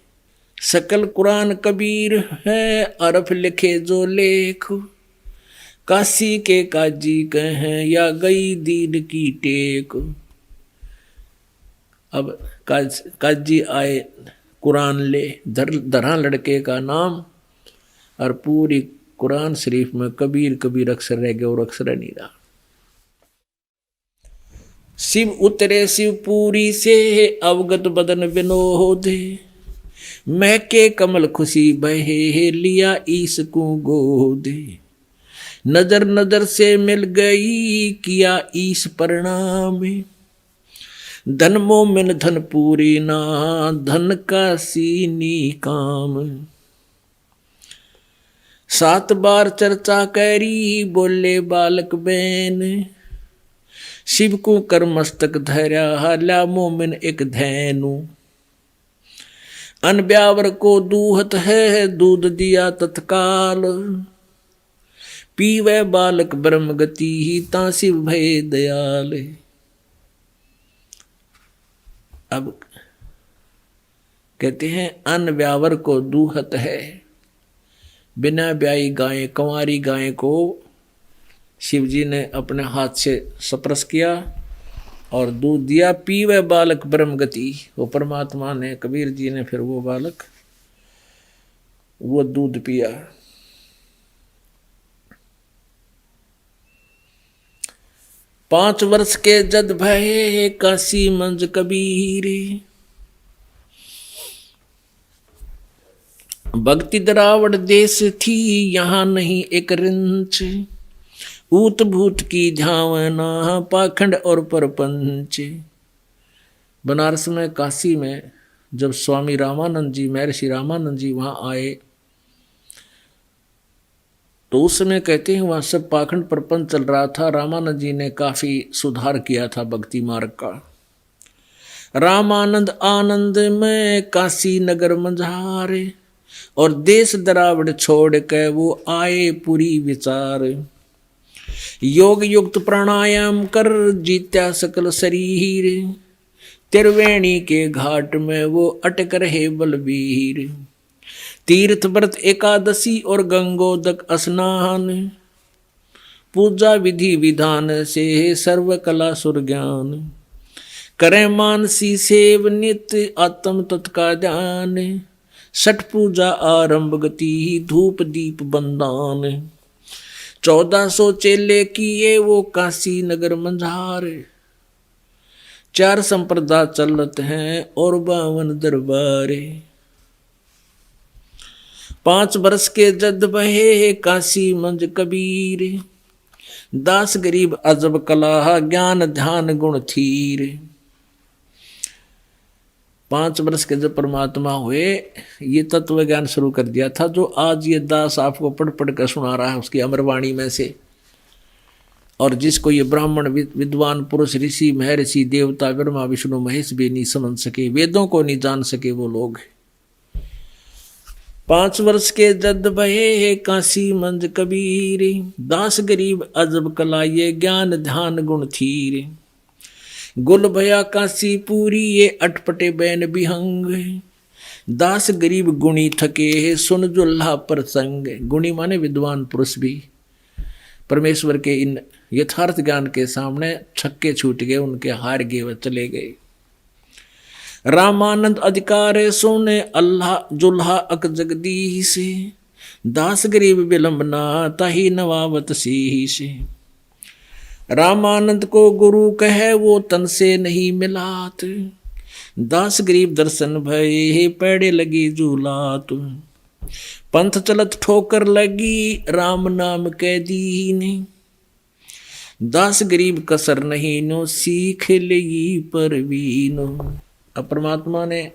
सकल कुरान कबीर है, अरफ लिखे जो लेख, काशी के काजी कहें या गई दीन की टेक। अब काजी आए कुरान ले, धरा लड़के का नाम, और पूरी कुरान शरीफ में कबीर कबीर अक्षर रह गया और अक्षर नहीं रहा। शिव उतरे शिवपुरी से, अवगत बदन विनोद, महके कमल खुशी बहे, लिया ईश को गोद। नजर नजर से मिल गई, किया ईश प्रणाम, धन मोमिन धन पूरी ना, धन का सीनी काम। 7 बार चर्चा करी, बोले बालक बैन, शिव को कर मस्तक धैर्या, ला मोमिन एक धैनु। अन ब्यावर को दूहत है, दूध दिया तत्काल, पीवे बालक ब्रह्म गति, ता शिव भय दयाल। अब कहते हैं अन ब्यावर को दूहत है, बिना ब्याई गाय, कंवारी गाय को शिवजी ने अपने हाथ से स्पर्श किया और दूध दिया। पीवे बालक ब्रह्म गति, वो परमात्मा ने, कबीर जी ने फिर वो बालक वो दूध पिया। पांच वर्ष के जद भये, काशी मंज कबीर, भक्ति द्रावड़ देश थी, यहाँ नहीं एक रिंच, ऊत भूत की झावना, पाखंड और परपंच। बनारस में, काशी में जब स्वामी रामानंद जी, महर्षि रामानंद जी वहाँ आए, तो उस समय कहते हैं वहाँ सब पाखंड परपंच चल रहा था। रामानंद जी ने काफी सुधार किया था भक्ति मार्ग का। रामानंद आनंद में काशी नगर मंझारे, और देश द्रावड़ छोड़ के वो आए पूरी विचार। योग युक्त प्राणायाम कर, जीत्या सकल शरीर, त्रिवेणी के घाट में वो अटक रहे बलबीर। तीर्थ व्रत एकादशी और गंगोदक स्नान, पूजा विधि विधान से सर्व कला सुर ज्ञान। करें मानसी सेव नित्य, आत्म तत्का ध्यान, छठ पूजा आरंभ गति, धूप दीप बंदान। 1400 चेले किए वो काशी नगर मंझार, 4 संप्रदा चलत हैं और 52 दरबारे। 5 वर्ष के जद बहे, काशी मंज कबीर, दास गरीब अजब कला, ज्ञान ध्यान गुण थीर। 5 वर्ष के जब परमात्मा हुए, ये तत्व ज्ञान शुरू कर दिया था जो आज ये दास आपको पढ़ पढ़ कर सुना रहा है उसकी अमरवाणी में से। और जिसको ये ब्राह्मण विद्वान पुरुष ऋषि महर्षि देवता ब्रह्मा विष्णु महेश भी नहीं समझ सके, वेदों को नहीं जान सके, वो लोग 5 वर्ष के जद भये काशी मंज कबीर, दास गरीब अजब कलाये ज्ञान ध्यान गुण थीर। गुल भया काशी पूरी ये अटपटे बैन बिहंग, दास गरीब गुणी थके सुन जुल्हा प्रसंग। गुणी माने विद्वान पुरुष भी परमेश्वर के इन यथार्थ ज्ञान के सामने छक्के छूट गए, उनके हार गए, व चले गए। रामानंद अधिकार सोने अल्लाह जुल्हा अक जगदीश, दास गरीब विलंबना ताही नवावत शीश। रामानंद को गुरु कहे वो तन से नहीं मिलात, दास गरीब दर्शन भये पैड़े लगी झूलात। पंथ चलत ठोकर लगी राम नाम के दीन, दास गरीब कसर नहीं नो सीख लेगी परवीनो। अब परमात्मा ने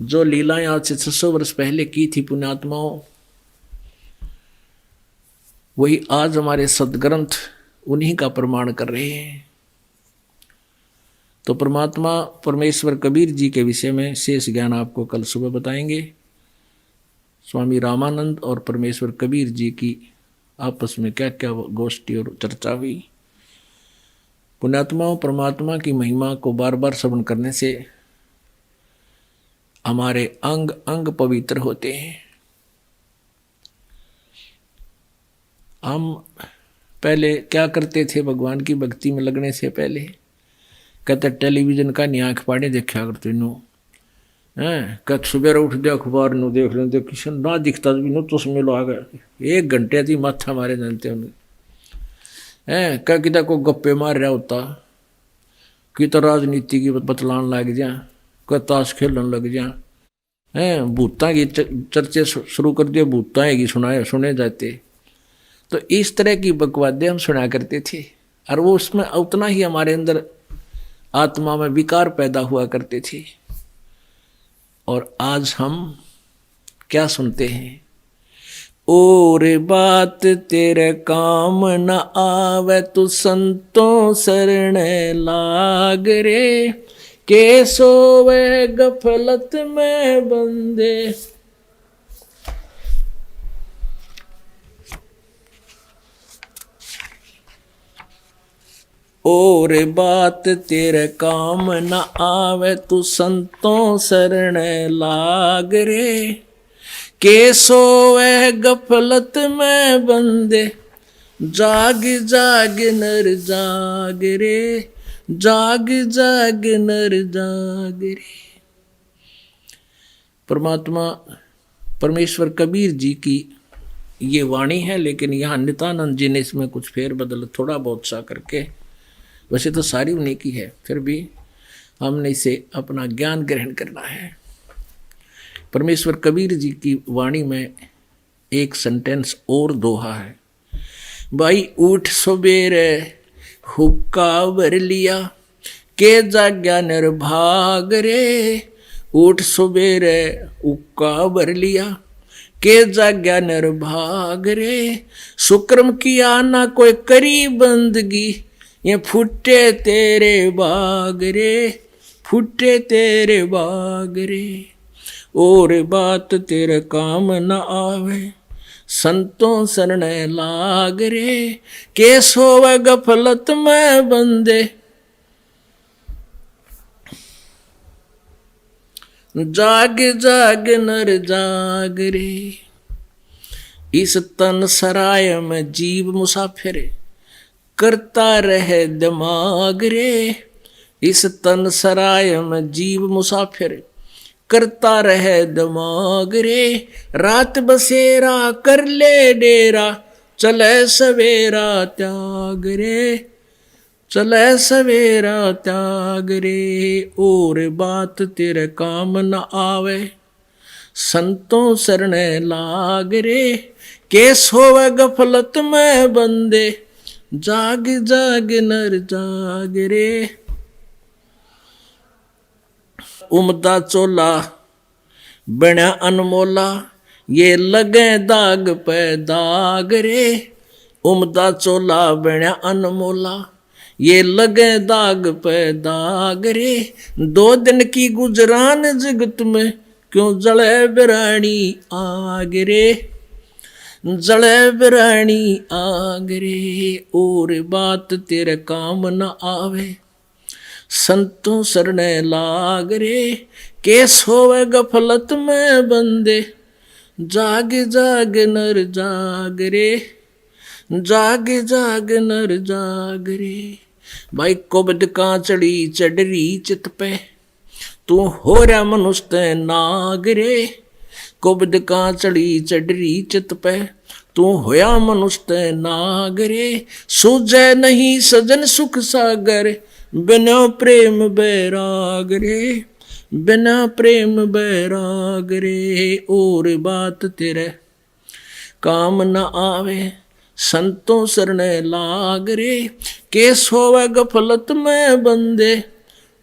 जो लीलाएं आज से 600 वर्ष पहले की थी पुण्यात्माओं, वही आज हमारे सदग्रंथ उन्हीं का प्रमाण कर रहे हैं। तो परमात्मा परमेश्वर कबीर जी के विषय में शेष ज्ञान आपको कल सुबह बताएंगे। स्वामी रामानंद और परमेश्वर कबीर जी की आपस में क्या क्या गोष्ठी और चर्चा हुई। पुण्यात्माओं, परमात्मा की महिमा को बार बार श्रवण करने से हमारे अंग अंग पवित्र होते हैं। हम पहले क्या करते थे भगवान की भक्ति में लगने से पहले? कहते टेलीविजन का नहीं आँख पाड़े देखा करते नो हैं, कद सुबह उठ दे अखबार नो देख लेते, किसी ना दिखता भी नो तो उसमें लो आ गए 1 घंटे थी माथा मारे जानते उन्हें हैं। क्या किता को गप्पे मार रहा होता, कि तो राजनीति की बतलान लग जा, क्या ताश खेलन लग जा हैं, भूता की चर्चे शुरू कर दिए, भूता की सुने जाते। तो इस तरह की बकवादे हम सुना करते थे, और वो उसमें उतना ही हमारे अंदर आत्मा में विकार पैदा हुआ करते थे। और आज हम क्या सुनते हैं? और बात तेरे काम न आवे तू संतों शरण लाग रे, के सोवे गफलत में बंदे। और बात तेरे काम न आवे तू संतों शरण लाग रे, के सोवे गफलत में बंदे। जाग जाग नर जाग रे, जाग जाग नर जाग रे। परमात्मा परमेश्वर कबीर जी की ये वाणी है, लेकिन यहाँ नित्यानंद जी ने इसमें कुछ फेर बदल थोड़ा बहुत सा करके, वैसे तो सारी उन्हीं की है, फिर भी हमने इसे अपना ज्ञान ग्रहण करना है। परमेश्वर कबीर जी की वाणी में एक सेंटेंस और दोहा है। भाई उठ सवेरे हुक्का भर लिया, के जाग्या निर्भाग रे। उठ सवेरे हुक्का भर लिया, के जाग्या निर्भाग रे। सुक्रम किया ना कोई करी बंदगी, ये फुटे तेरे बाग रे, फुटे तेरे बाग रे। और बात तेरे काम न आवे, संतों शरण लाग रे। के सोवे गफलत में बंदे, जाग जाग नर जाग रे। इस तन सराय में जीव मुसाफिर, करता रहे दिमाग रे। इस तन सराय में जीव मुसाफिर, करता रहे दिमाग रे। रात बसेरा कर ले डेरा, चले सवेरा त्याग रे, चले सवेरा त्याग रे। और बात तेरे काम न आवे, संतों शरण लाग रे। के सोवे गफलत में बंदे, जाग जाग नर जाग रे। उमदा चोला बण्या अनमोला, ये लगे दाग पे दाग रे। उमदा चोला बण्या अनमोला, ये लगे दाग पे दाग रे। 2 दिन की गुजरान जगत में, क्यों जले बिरानी आग रे। जले बिरानी आग रे, और बात तेरे काम न आवे, संतों सरने लाग रे। केस होवे गफलत में बंदे, जाग जाग नर जाग रे। जाग जाग नर जाग रे। भाई कुबद का चढ़ी चढ़री चित पे, तू हो रहा मनुष्य नाग रे। कुबद का चढ़ी चढ़री चित पे, तू होया मनुष्य नाग रे। सूझे नहीं सजन सुख सागर, बिना प्रेम बैराग रे। बिना प्रेम बैराग रे, और बात तेरे काम न आवे, संतों सरने लाग रे। केस होवे गफलत में बंदे,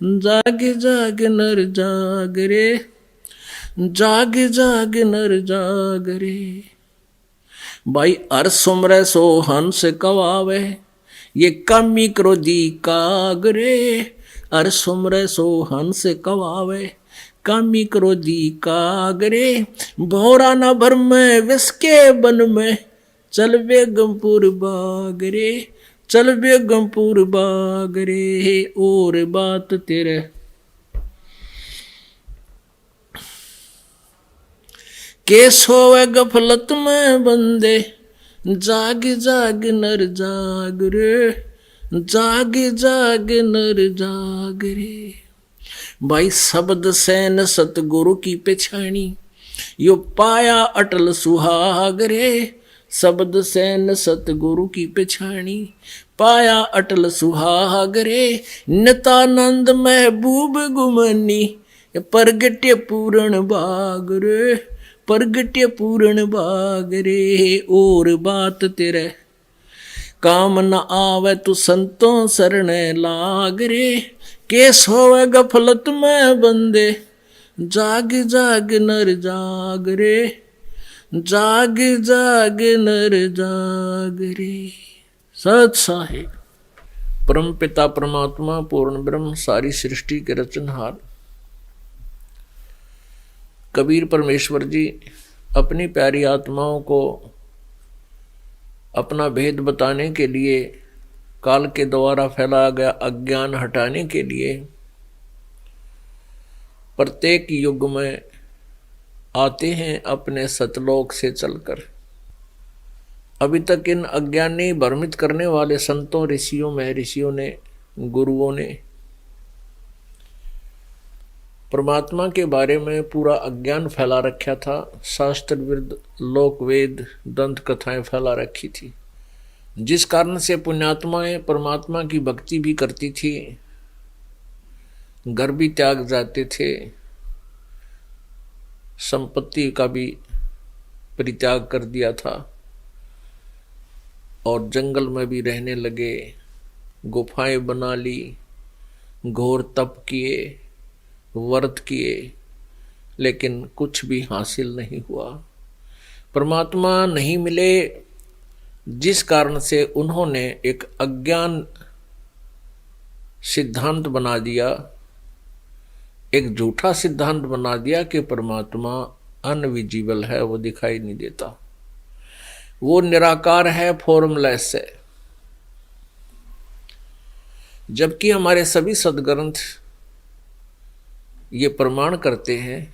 जाग जाग नर जाग रे। जाग जाग नर जाग रे। भाई हर सुमरे सो हंस कवावे, ये कामी क्रोधी काग रे। हर सुमरे सो हंस कवावे, कामी क्रोधी काग रे। भौरा न भर में विष के बन में, चल बेगमपुर बाग रे। चल बेगमपुर बाग रे, और बात तेरे केस होवे गफलत में बंदे, जाग जाग नर जाग रे। जाग जाग नर जाग रे। भाई शब्द सैन सतगुरु की पेछानी, यो पाया अटल सुहाग रे। शब्द सैन सतगुरु की पेछानी, पाया अटल सुहाग रे। नितानंद महबूब गुमनी, परगट्य पूर्ण बाग रे। परगट्य पूर्ण बाग रे, और बात तेरे काम न आवे, तू संतों सरने लाग रे। केस होवे गफलत में बंदे, जाग जाग नर जाग रे। जाग जाग नर जाग रे। सत साहिब परम पिता परमात्मा पूर्ण ब्रह्म, सारी सृष्टि के रचनहार कबीर परमेश्वर जी अपनी प्यारी आत्माओं को अपना भेद बताने के लिए, काल के द्वारा फैलाया गया अज्ञान हटाने के लिए प्रत्येक युग में आते हैं अपने सतलोक से चलकर। अभी तक इन अज्ञानी भ्रमित करने वाले संतों ऋषियों में ऋषियों ने, गुरुओं ने परमात्मा के बारे में पूरा अज्ञान फैला रखा था। शास्त्र विरुद्ध लोक वेद दंत कथाएं फैला रखी थी, जिस कारण से पुण्यात्माएं परमात्मा की भक्ति भी करती थी, घर भी त्याग जाते थे, संपत्ति का भी परित्याग कर दिया था, और जंगल में भी रहने लगे, गुफाएं बना ली, घोर तप किए, व्रत किए, लेकिन कुछ भी हासिल नहीं हुआ। परमात्मा नहीं मिले, जिस कारण से उन्होंने एक अज्ञान सिद्धांत बना दिया, एक झूठा सिद्धांत बना दिया कि परमात्मा अनविजिबल है, वो दिखाई नहीं देता, वो निराकार है, फॉर्मलेस है। जबकि हमारे सभी सदग्रंथ ये प्रमाण करते हैं,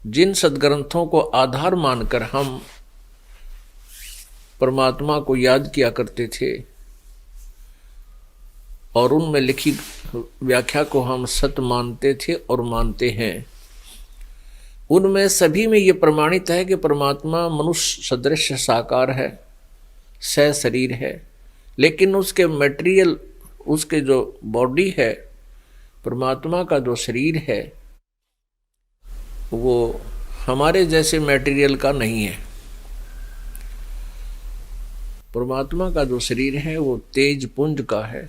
जिन सदग्रंथों को आधार मानकर हम परमात्मा को याद किया करते थे और उनमें लिखी व्याख्या को हम सत्य मानते थे और मानते हैं, उनमें सभी में ये प्रमाणित है कि परमात्मा मनुष्य सदृश साकार है, शरीर है, लेकिन उसके मटेरियल, उसके जो बॉडी है, परमात्मा का जो शरीर है, वो हमारे जैसे मटेरियल का नहीं है। परमात्मा का जो शरीर है वो तेज पुंज का है,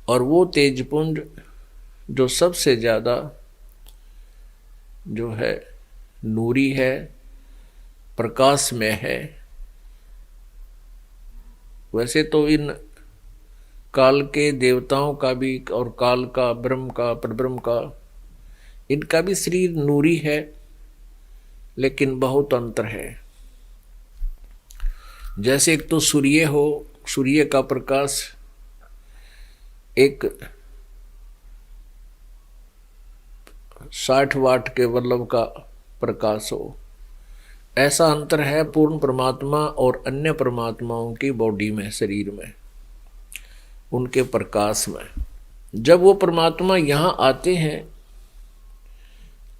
और वो तेज पुंज जो सबसे ज़्यादा जो है नूरी है, प्रकाश में है। वैसे तो इन काल के देवताओं का भी और काल का, ब्रह्म का, परब्रह्म का, इनका भी शरीर नूरी है, लेकिन बहुत अंतर है। जैसे एक तो सूर्य हो, सूर्य का प्रकाश एक 60 वाट के बल्ब का प्रकाश हो, ऐसा अंतर है पूर्ण परमात्मा और अन्य परमात्माओं की बॉडी में, शरीर में, उनके प्रकाश में। जब वो परमात्मा यहाँ आते हैं,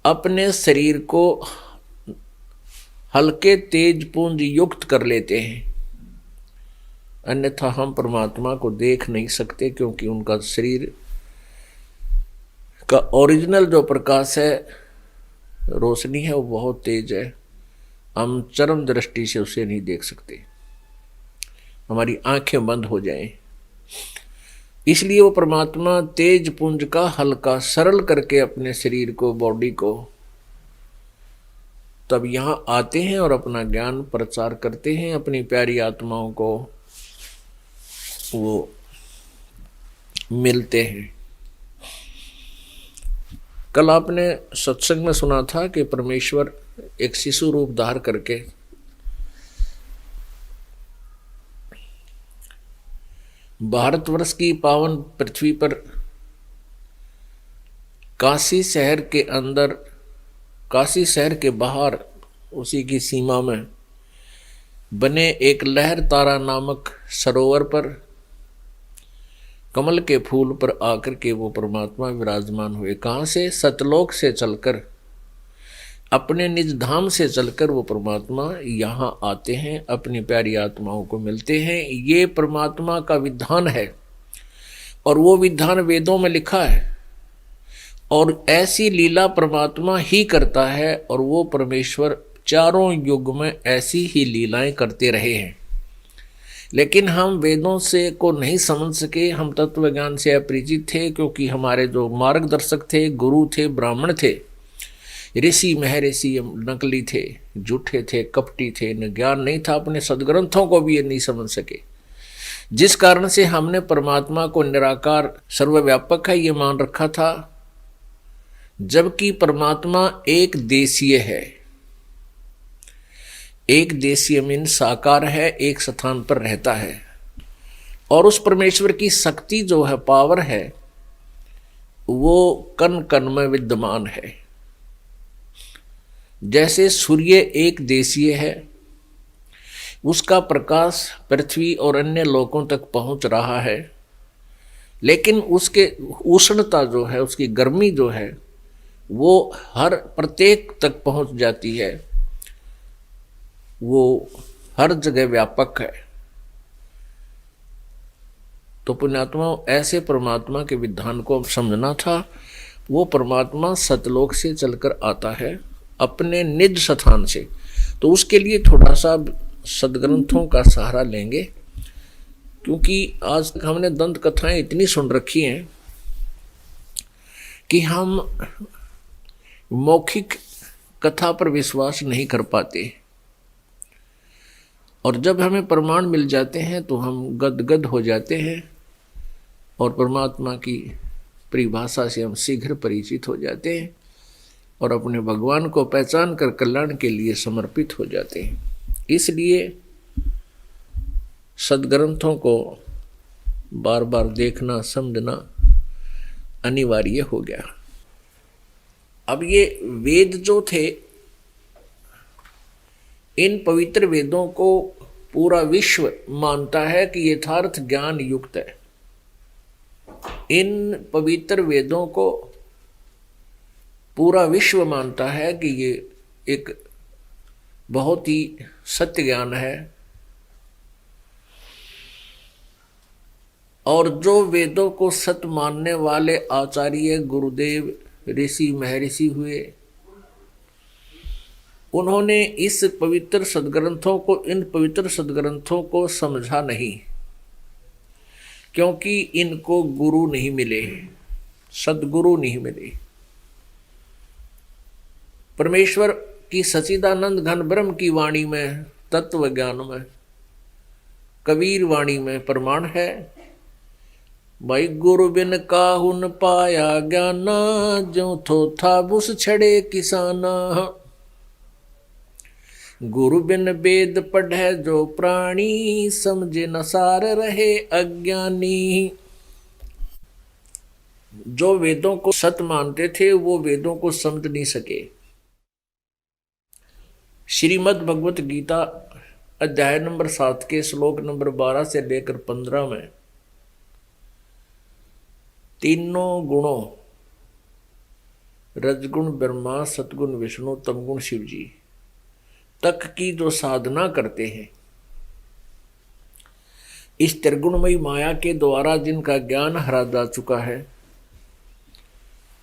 अपने शरीर को हल्के तेज पुंज युक्त कर लेते हैं, अन्यथा हम परमात्मा को देख नहीं सकते, क्योंकि उनका शरीर का ओरिजिनल जो प्रकाश है, रोशनी है, वो बहुत तेज है। हम चरम दृष्टि से उसे नहीं देख सकते, हमारी आंखें बंद हो जाएं। इसलिए वो परमात्मा तेज पुंज का हल्का सरल करके अपने शरीर को, बॉडी को, तब यहाँ आते हैं और अपना ज्ञान प्रचार करते हैं, अपनी प्यारी आत्माओं को वो मिलते हैं। कल आपने सत्संग में सुना था कि परमेश्वर एक शिशु रूप धार करके भारतवर्ष की पावन पृथ्वी पर काशी शहर के अंदर, काशी शहर के बाहर, उसी की सीमा में बने एक लहर तारा नामक सरोवर पर कमल के फूल पर आकर के वो परमात्मा विराजमान हुए। कहाँ से? सतलोक से चलकर, अपने निज धाम से चलकर वो परमात्मा यहाँ आते हैं, अपनी प्यारी आत्माओं को मिलते हैं। ये परमात्मा का विधान है और वो विधान वेदों में लिखा है, और ऐसी लीला परमात्मा ही करता है, और वो परमेश्वर चारों युग में ऐसी ही लीलाएं करते रहे हैं। लेकिन हम वेदों से को नहीं समझ सके, हम तत्व ज्ञान से अपरिचित थे, क्योंकि हमारे जो मार्गदर्शक थे, गुरु थे, ब्राह्मण थे, ऋषि महर्षि नकली थे, झूठे थे, कपटी थे, न ज्ञान नहीं था, अपने सदग्रंथों को भी ये नहीं समझ सके, जिस कारण से हमने परमात्मा को निराकार सर्वव्यापक है ये मान रखा था, जबकि परमात्मा एक देशीय है। एक देशीय मीन साकार है, एक स्थान पर रहता है, और उस परमेश्वर की शक्ति जो है, पावर है, वो कण कण में विद्यमान है। जैसे सूर्य एक देशीय है, उसका प्रकाश पृथ्वी और अन्य लोकों तक पहुंच रहा है, लेकिन उसके उष्णता जो है, उसकी गर्मी जो है, वो हर प्रत्येक तक पहुंच जाती है, वो हर जगह व्यापक है। तो पुण्यात्माओं, ऐसे परमात्मा के विधान को समझना था। वो परमात्मा सतलोक से चलकर आता है अपने निज स्थान से, तो उसके लिए थोड़ा सा सदग्रंथों का सहारा लेंगे, क्योंकि आज तक हमने दंत कथाएं इतनी सुन रखी हैं कि हम मौखिक कथा पर विश्वास नहीं कर पाते, और जब हमें प्रमाण मिल जाते हैं तो हम गदगद हो जाते हैं, और परमात्मा की परिभाषा से हम शीघ्र परिचित हो जाते हैं, और अपने भगवान को पहचान कर कल्याण के लिए समर्पित हो जाते हैं। इसलिए सदग्रंथों को बार बार देखना, समझना अनिवार्य हो गया। अब ये वेद जो थे, इन पवित्र वेदों को पूरा विश्व मानता है कि यथार्थ ज्ञान युक्त है। इन पवित्र वेदों को पूरा विश्व मानता है कि ये एक बहुत ही सत्य ज्ञान है, और जो वेदों को सत्य मानने वाले आचार्य, गुरुदेव, ऋषि महर्षि हुए, उन्होंने इस पवित्र सदग्रंथों को, इन पवित्र सदग्रंथों को समझा नहीं, क्योंकि इनको गुरु नहीं मिले। सदगुरु नहीं मिले। परमेश्वर की सच्चिदानंद घन ब्रह्म की वाणी में, तत्व ज्ञान में, कबीर वाणी में प्रमाण है, भाई गुरु बिन काहू न पाया ज्ञाना, जो थो था बुस छड़े किसाना। गुरु बिन वेद पढ़े जो प्राणी, समझे न सार रहे अज्ञानी। जो वेदों को सत्य मानते थे वो वेदों को समझ नहीं सके। श्रीमद् भगवत गीता अध्याय नंबर 7 के श्लोक नंबर 12 से लेकर 15 में तीनों गुणों, रजगुण ब्रह्मा, सतगुण विष्णु, तमगुण शिव जी तक की जो साधना करते हैं, इस त्रिगुणमयी माया के द्वारा जिनका ज्ञान हरा जा चुका है,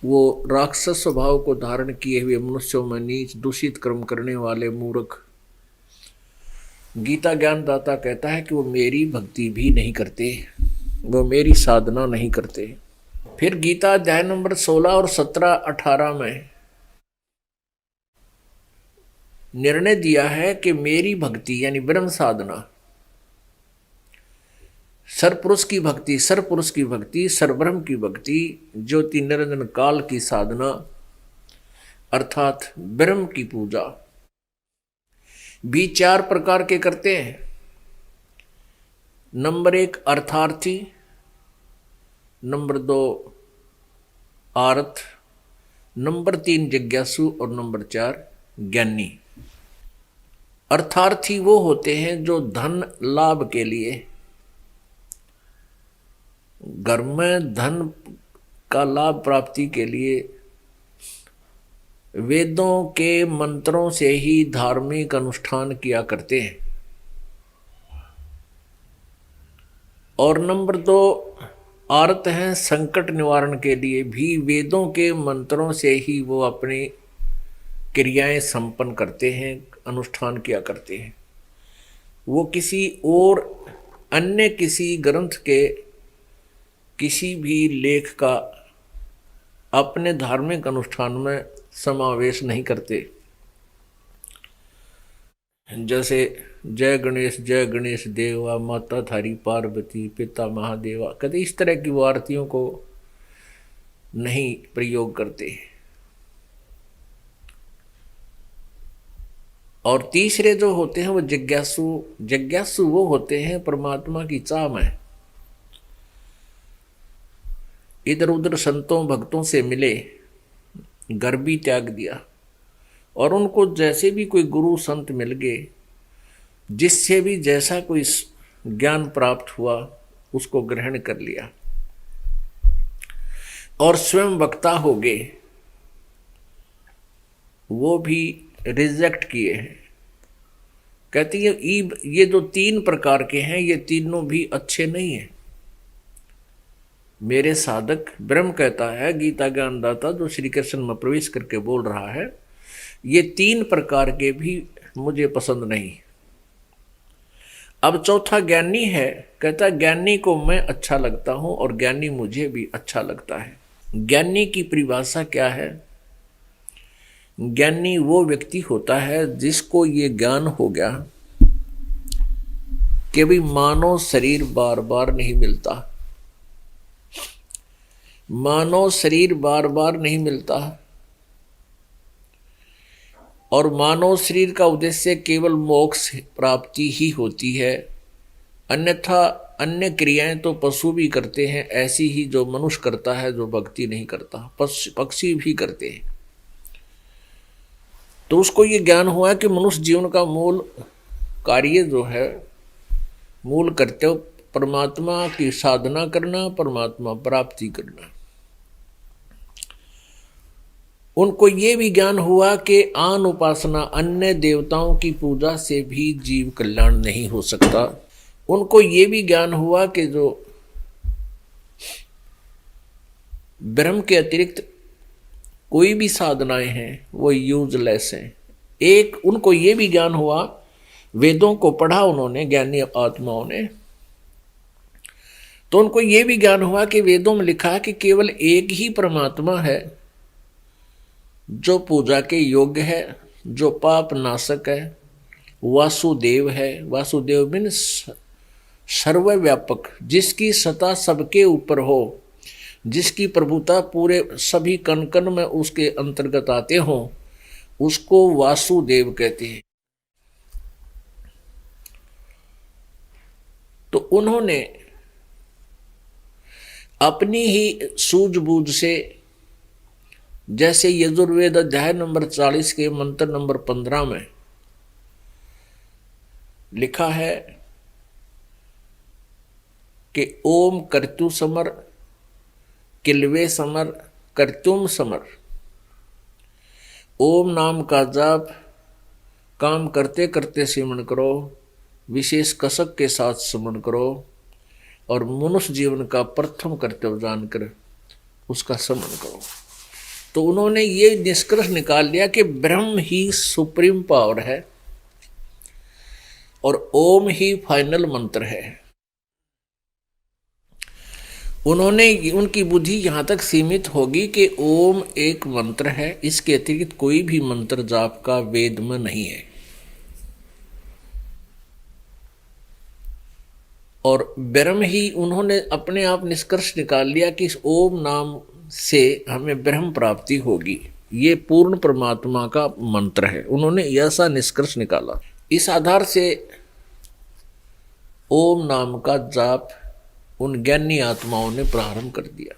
वो राक्षस स्वभाव को धारण किए हुए मनुष्यों में नीच दूषित कर्म करने वाले मूर्ख, गीता ज्ञान दाता कहता है कि वो मेरी भक्ति भी नहीं करते, वो मेरी साधना नहीं करते। फिर गीता अध्याय नंबर 16 और 17, 18 में निर्णय दिया है कि मेरी भक्ति यानी ब्रह्म साधना, सरपुरुष की भक्ति, सरपुरुष की भक्ति, सरब्रह्म की भक्ति, ज्योति निरंजन काल की साधना अर्थात ब्रह्म की पूजा भी 4 प्रकार के करते हैं। नंबर 1 अर्थार्थी, नंबर 2 आर्थ, नंबर 3 जिज्ञासु और नंबर 4 ज्ञानी। अर्थार्थी वो होते हैं जो धन लाभ के लिए, घर में धन का लाभ प्राप्ति के लिए वेदों के मंत्रों से ही धार्मिक अनुष्ठान किया करते हैं। और नंबर 2 आर्त हैं, संकट निवारण के लिए भी वेदों के मंत्रों से ही वो अपनी क्रियाएं संपन्न करते हैं, अनुष्ठान किया करते हैं। वो किसी और अन्य किसी ग्रंथ के किसी भी लेख का अपने धार्मिक अनुष्ठान में समावेश नहीं करते। जैसे जय गणेश देवा, माता थारी पार्वती, पिता महादेवा, कभी इस तरह की वो आरतियों को नहीं प्रयोग करते। और तीसरे जो होते हैं वो जिज्ञासु वो होते हैं परमात्मा की चाह में इधर उधर संतों भक्तों से मिले, घर भी त्याग दिया और उनको जैसे भी कोई गुरु संत मिल गए, जिससे भी जैसा कोई ज्ञान प्राप्त हुआ उसको ग्रहण कर लिया और स्वयं वक्ता हो गए, वो भी रिजेक्ट किए हैं। कहती है ये जो 3 प्रकार के हैं ये तीनों भी अच्छे नहीं हैं। मेरे साधक ब्रह्म कहता है, गीता ज्ञानदाता जो श्री कृष्ण में प्रवेश करके बोल रहा है, ये 3 प्रकार के भी मुझे पसंद नहीं। अब चौथा ज्ञानी है, कहता है ज्ञानी को मैं अच्छा लगता हूं और ज्ञानी मुझे भी अच्छा लगता है। ज्ञानी की परिभाषा क्या है? ज्ञानी वो व्यक्ति होता है जिसको ये ज्ञान हो गया कि भी मानव शरीर बार बार नहीं मिलता, मानव शरीर बार बार नहीं मिलता और मानव शरीर का उद्देश्य केवल मोक्ष प्राप्ति ही होती है, अन्यथा अन्य क्रियाएं तो पशु भी करते हैं, ऐसी ही जो मनुष्य करता है, जो भक्ति नहीं करता, पक्षी भी करते हैं। तो उसको ये ज्ञान हुआ कि मनुष्य जीवन का मूल कार्य जो है, मूल कर्तव्य परमात्मा की साधना करना, परमात्मा प्राप्ति करना। उनको ये भी ज्ञान हुआ कि आन उपासना, अन्य देवताओं की पूजा से भी जीव कल्याण नहीं हो सकता। उनको ये भी ज्ञान हुआ कि जो ब्रह्म के अतिरिक्त कोई भी साधनाएं हैं वो यूजलेस हैं। एक उनको ये भी ज्ञान हुआ, वेदों को पढ़ा उन्होंने, ज्ञानी आत्माओं ने, तो उनको ये भी ज्ञान हुआ कि वेदों में लिखा है कि केवल एक ही परमात्मा है जो पूजा के योग्य है, जो पाप नाशक है, वासुदेव है। वासुदेव मीन्स सर्वव्यापक, जिसकी सत्ता सबके ऊपर हो, जिसकी प्रभुता पूरे सभी कण कण में उसके अंतर्गत आते हों, उसको वासुदेव कहते हैं। तो उन्होंने अपनी ही सूझबूझ से, जैसे यजुर्वेद अध्याय नंबर 40 के मंत्र नंबर 15 में लिखा है कि ओम कर्तु समर, किलवे समर, कर्तुम समर। ओम नाम का जाप काम करते करते सिमरण करो, विशेष कसक के साथ स्मरण करो, और मनुष्य जीवन का प्रथम कर्तव्य जानकर उसका स्मरण करो। तो उन्होंने ये निष्कर्ष निकाल लिया कि ब्रह्म ही सुप्रीम पावर है और ओम ही फाइनल मंत्र है। उनकी बुद्धि यहां तक सीमित होगी कि ओम एक मंत्र है, इसके अतिरिक्त कोई भी मंत्र जाप का वेद में नहीं है। और ब्रह्म ही, उन्होंने अपने आप निष्कर्ष निकाल लिया कि इस ओम नाम से हमें ब्रह्म प्राप्ति होगी, ये पूर्ण परमात्मा का मंत्र है। उन्होंने ऐसा निष्कर्ष निकाला। इस आधार से ओम नाम का जाप उन ज्ञानी आत्माओं ने प्रारंभ कर दिया।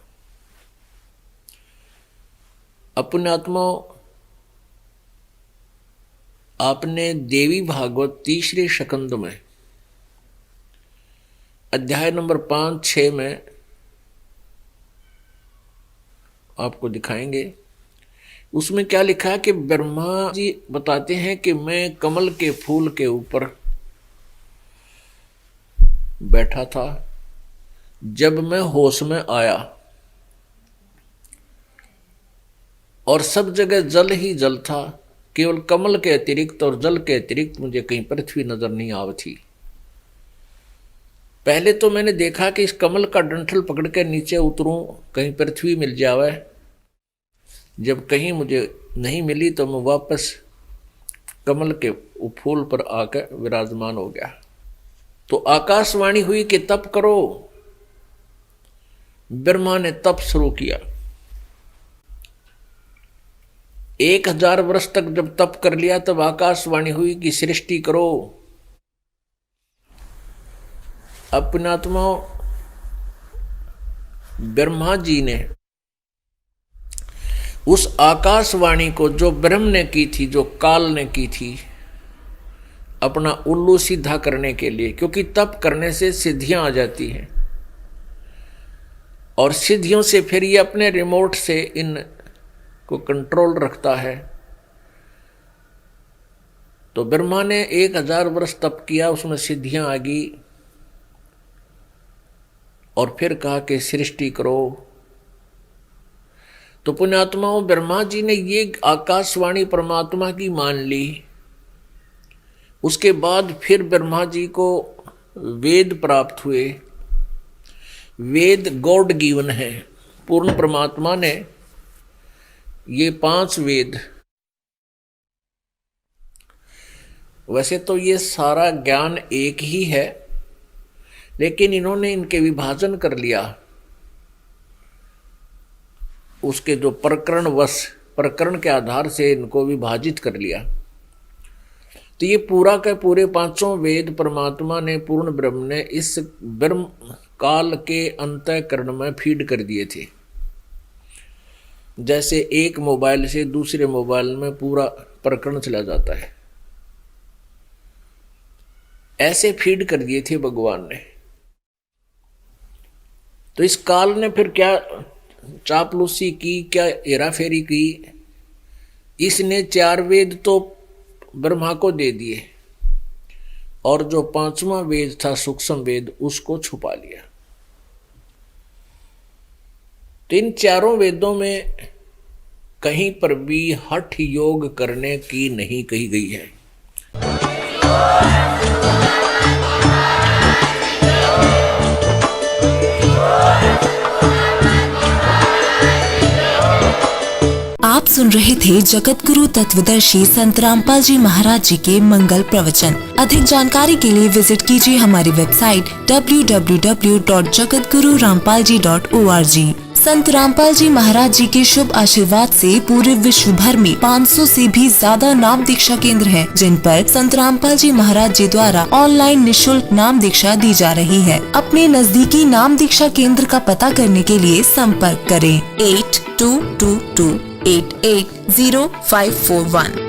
अपने आत्माओं, आपने देवी भागवत तीसरे स्कंद में अध्याय नंबर 5-6 में आपको दिखाएंगे। उसमें क्या लिखा है कि ब्रह्मा जी बताते हैं कि मैं कमल के फूल के ऊपर बैठा था, जब मैं होश में आया और सब जगह जल ही जल था, केवल कमल के अतिरिक्त और जल के अतिरिक्त मुझे कहीं पृथ्वी नजर नहीं आव थी। पहले तो मैंने देखा कि इस कमल का डंठल पकड़ के नीचे उतरूं, कहीं पृथ्वी मिल जावे। जब कहीं मुझे नहीं मिली तो मैं वापस कमल के फूल पर आकर विराजमान हो गया। तो आकाशवाणी हुई कि तप करो। ब्रह्मा ने तप शुरू किया। 1000 वर्ष तक जब तप कर लिया तब आकाशवाणी हुई कि सृष्टि करो। अपने आत्माओं, ब्रह्मा जी ने उस आकाशवाणी को जो ब्रह्म ने की थी, जो काल ने की थी, अपना उल्लू सीधा करने के लिए, क्योंकि तप करने से सिद्धियां आ जाती हैं और सिद्धियों से फिर ये अपने रिमोट से इन को कंट्रोल रखता है। तो ब्रह्मा ने 1000 वर्ष तप किया, उसमें सिद्धियां आ गई और फिर कहा कि सृष्टि करो। तो पुण्यात्माओं, ब्रह्मा जी ने ये आकाशवाणी परमात्मा की मान ली। उसके बाद फिर ब्रह्मा जी को वेद प्राप्त हुए। वेद गॉड गिवन है। पूर्ण परमात्मा ने ये 5 वेद, वैसे तो ये सारा ज्ञान एक ही है, लेकिन इन्होंने इनके विभाजन कर लिया। उसके जो प्रकरण के आधार से इनको विभाजित कर लिया। तो ये पूरा के पूरे 5 वेद परमात्मा ने, पूर्ण ब्रह्म ने इस ब्रह्म काल के अंतःकरण में फीड कर दिए थे। जैसे एक मोबाइल से दूसरे मोबाइल में पूरा प्रकरण चला जाता है, ऐसे फीड कर दिए थे भगवान ने। तो इस काल ने फिर क्या चापलूसी की, क्या हेराफेरी की। इसने 4 वेद तो ब्रह्मा को दे दिए और जो 5वां वेद था सूक्ष्म वेद, उसको छुपा लिया। तो इन 4 वेदों में कहीं पर भी हठ योग करने की नहीं कही गई है। सुन रहे थे जगत गुरु तत्वदर्शी संत रामपाल जी महाराज जी के मंगल प्रवचन। अधिक जानकारी के लिए विजिट कीजिए हमारी वेबसाइट www.jagatgururampalji.org। संत रामपाल जी महाराज जी के शुभ आशीर्वाद से पूरे विश्व भर में 500 से भी ज्यादा नाम दीक्षा केंद्र हैं, जिन पर संत रामपाल जी महाराज जी द्वारा ऑनलाइन निशुल्क नाम दीक्षा दी जा रही है। अपने नजदीकी नाम दीक्षा केंद्र का पता करने के लिए संपर्क करें 8222880541।